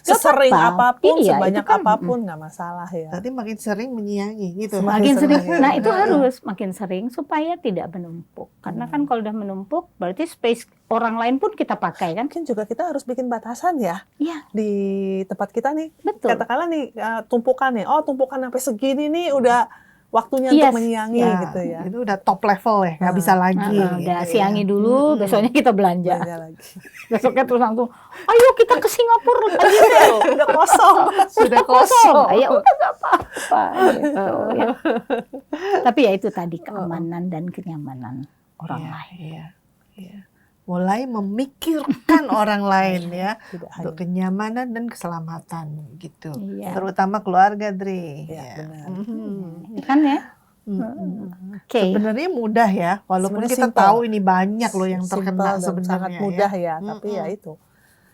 [SPEAKER 1] sesering
[SPEAKER 3] apa-apa.
[SPEAKER 1] apapun,
[SPEAKER 3] Iya,
[SPEAKER 1] sebanyak
[SPEAKER 3] itu kan,
[SPEAKER 1] apapun nggak masalah ya.
[SPEAKER 2] Berarti makin sering menyiangi gitu.
[SPEAKER 3] Makin sering.
[SPEAKER 1] sering,
[SPEAKER 3] Nah
[SPEAKER 1] ya.
[SPEAKER 3] itu harus makin sering supaya tidak menumpuk. Karena kan kalau udah menumpuk, berarti space orang lain pun kita pakai kan?
[SPEAKER 1] Mungkin juga kita harus bikin batasan ya
[SPEAKER 3] Iya,
[SPEAKER 1] di tempat kita nih.
[SPEAKER 3] betul.
[SPEAKER 1] Katakanlah nih tumpukan nih, tumpukan sampai segini nih udah waktunya
[SPEAKER 3] Yes,
[SPEAKER 1] untuk menyiangi
[SPEAKER 2] Ya,
[SPEAKER 1] gitu ya.
[SPEAKER 2] Itu udah top level ya, nggak bisa lagi.
[SPEAKER 3] Udah
[SPEAKER 2] gitu
[SPEAKER 3] siangi
[SPEAKER 2] ya.
[SPEAKER 3] dulu, besoknya kita belanja.
[SPEAKER 1] Belanja lagi.
[SPEAKER 3] Besoknya terus langsung, ayo kita ke Singapura lagi deh.
[SPEAKER 1] Udah kosong.
[SPEAKER 2] Sudah kosong.
[SPEAKER 3] Ya udah nggak apa-apa. Gitu, ya. Tapi ya itu tadi keamanan dan kenyamanan orang
[SPEAKER 2] Iya,
[SPEAKER 3] lain.
[SPEAKER 2] iya. Mulai memikirkan orang lain ya,
[SPEAKER 1] Tidak
[SPEAKER 2] untuk
[SPEAKER 1] hanya.
[SPEAKER 2] kenyamanan dan keselamatan gitu.
[SPEAKER 3] Iya.
[SPEAKER 2] Terutama keluarga, Dri.
[SPEAKER 1] Iya, benar.
[SPEAKER 3] Kan ya? Oke.
[SPEAKER 2] Sebenarnya mudah ya, walaupun
[SPEAKER 1] Sebenarnya
[SPEAKER 2] kita
[SPEAKER 1] simple.
[SPEAKER 2] tahu ini banyak loh yang
[SPEAKER 1] Simple
[SPEAKER 2] terkena
[SPEAKER 1] dan
[SPEAKER 2] sebenarnya.
[SPEAKER 1] sangat mudah ya,
[SPEAKER 2] Mm-mm.
[SPEAKER 1] tapi ya itu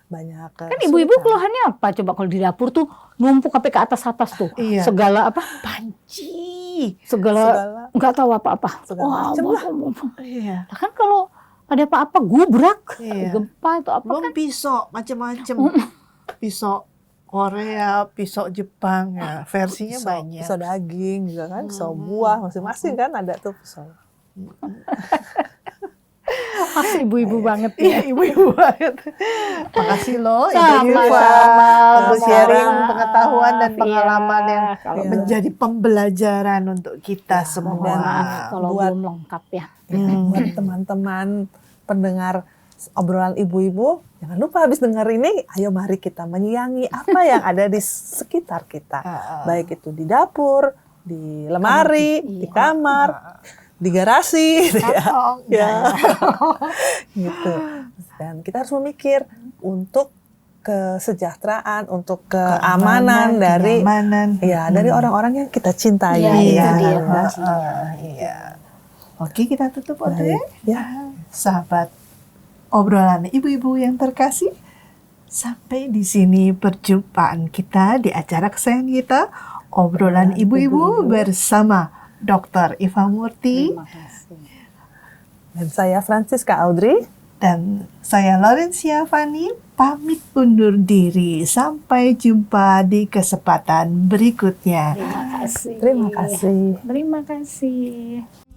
[SPEAKER 1] banyak.
[SPEAKER 3] Kan ibu-ibu keluhannya apa? Coba kalau di dapur tuh numpuk sampai ke atas-atas tuh.
[SPEAKER 2] Iya.
[SPEAKER 3] Segala apa?
[SPEAKER 2] Panci.
[SPEAKER 3] Segala nggak tahu apa-apa.
[SPEAKER 1] Segala macam lah.
[SPEAKER 2] Iya.
[SPEAKER 3] Nah, kan kalau ada apa-apa gubrak,
[SPEAKER 2] Iya.
[SPEAKER 3] gempa atau apa
[SPEAKER 2] Belum
[SPEAKER 3] kan?
[SPEAKER 2] pisau macam-macam. Pisau Korea, pisau Jepang ya, versinya banyak.
[SPEAKER 1] Pisau daging juga kan, pisau buah masing-masing kan ada tuh pisau.
[SPEAKER 3] Ibu-ibu banget
[SPEAKER 2] Iya,
[SPEAKER 3] ya.
[SPEAKER 2] ibu-ibu banget. Makasih loh,
[SPEAKER 3] Sama-sama.
[SPEAKER 2] Ibu sharing
[SPEAKER 3] Maaf.
[SPEAKER 2] pengetahuan dan
[SPEAKER 3] Iya,
[SPEAKER 2] pengalaman yang
[SPEAKER 3] kalau
[SPEAKER 1] Iya.
[SPEAKER 2] menjadi pembelajaran untuk kita semua.
[SPEAKER 1] dan
[SPEAKER 3] maaf kalau
[SPEAKER 1] buat-
[SPEAKER 3] belum lengkap ya.
[SPEAKER 1] Buat teman-teman pendengar obrolan ibu-ibu, jangan lupa habis dengar ini, ayo mari kita menyiangi apa yang ada di sekitar kita. Baik itu di dapur, di lemari, di kamar, di garasi, gitu ya.
[SPEAKER 2] Kantong.
[SPEAKER 1] Ya. Gitu. Dan kita harus memikir untuk kesejahteraan, untuk keamanan dari
[SPEAKER 2] kenyamanan.
[SPEAKER 1] dari orang-orang yang kita cintai.
[SPEAKER 3] Iya,
[SPEAKER 2] Iya,
[SPEAKER 3] itu dia.
[SPEAKER 2] iya. Oke, kita tutup Audrey.
[SPEAKER 1] Ya.
[SPEAKER 2] Sahabat obrolan ibu-ibu yang terkasih, sampai di sini perjumpaan kita di acara kesayangan kita, obrolan ibu-ibu bersama Dr. Iva Murti
[SPEAKER 3] Terima kasih.
[SPEAKER 1] Dan saya Francisca Audrey.
[SPEAKER 2] dan saya Laurencia Fani, pamit undur diri. Sampai jumpa di kesempatan berikutnya.
[SPEAKER 3] Terima kasih.
[SPEAKER 1] Terima kasih.
[SPEAKER 3] Terima kasih.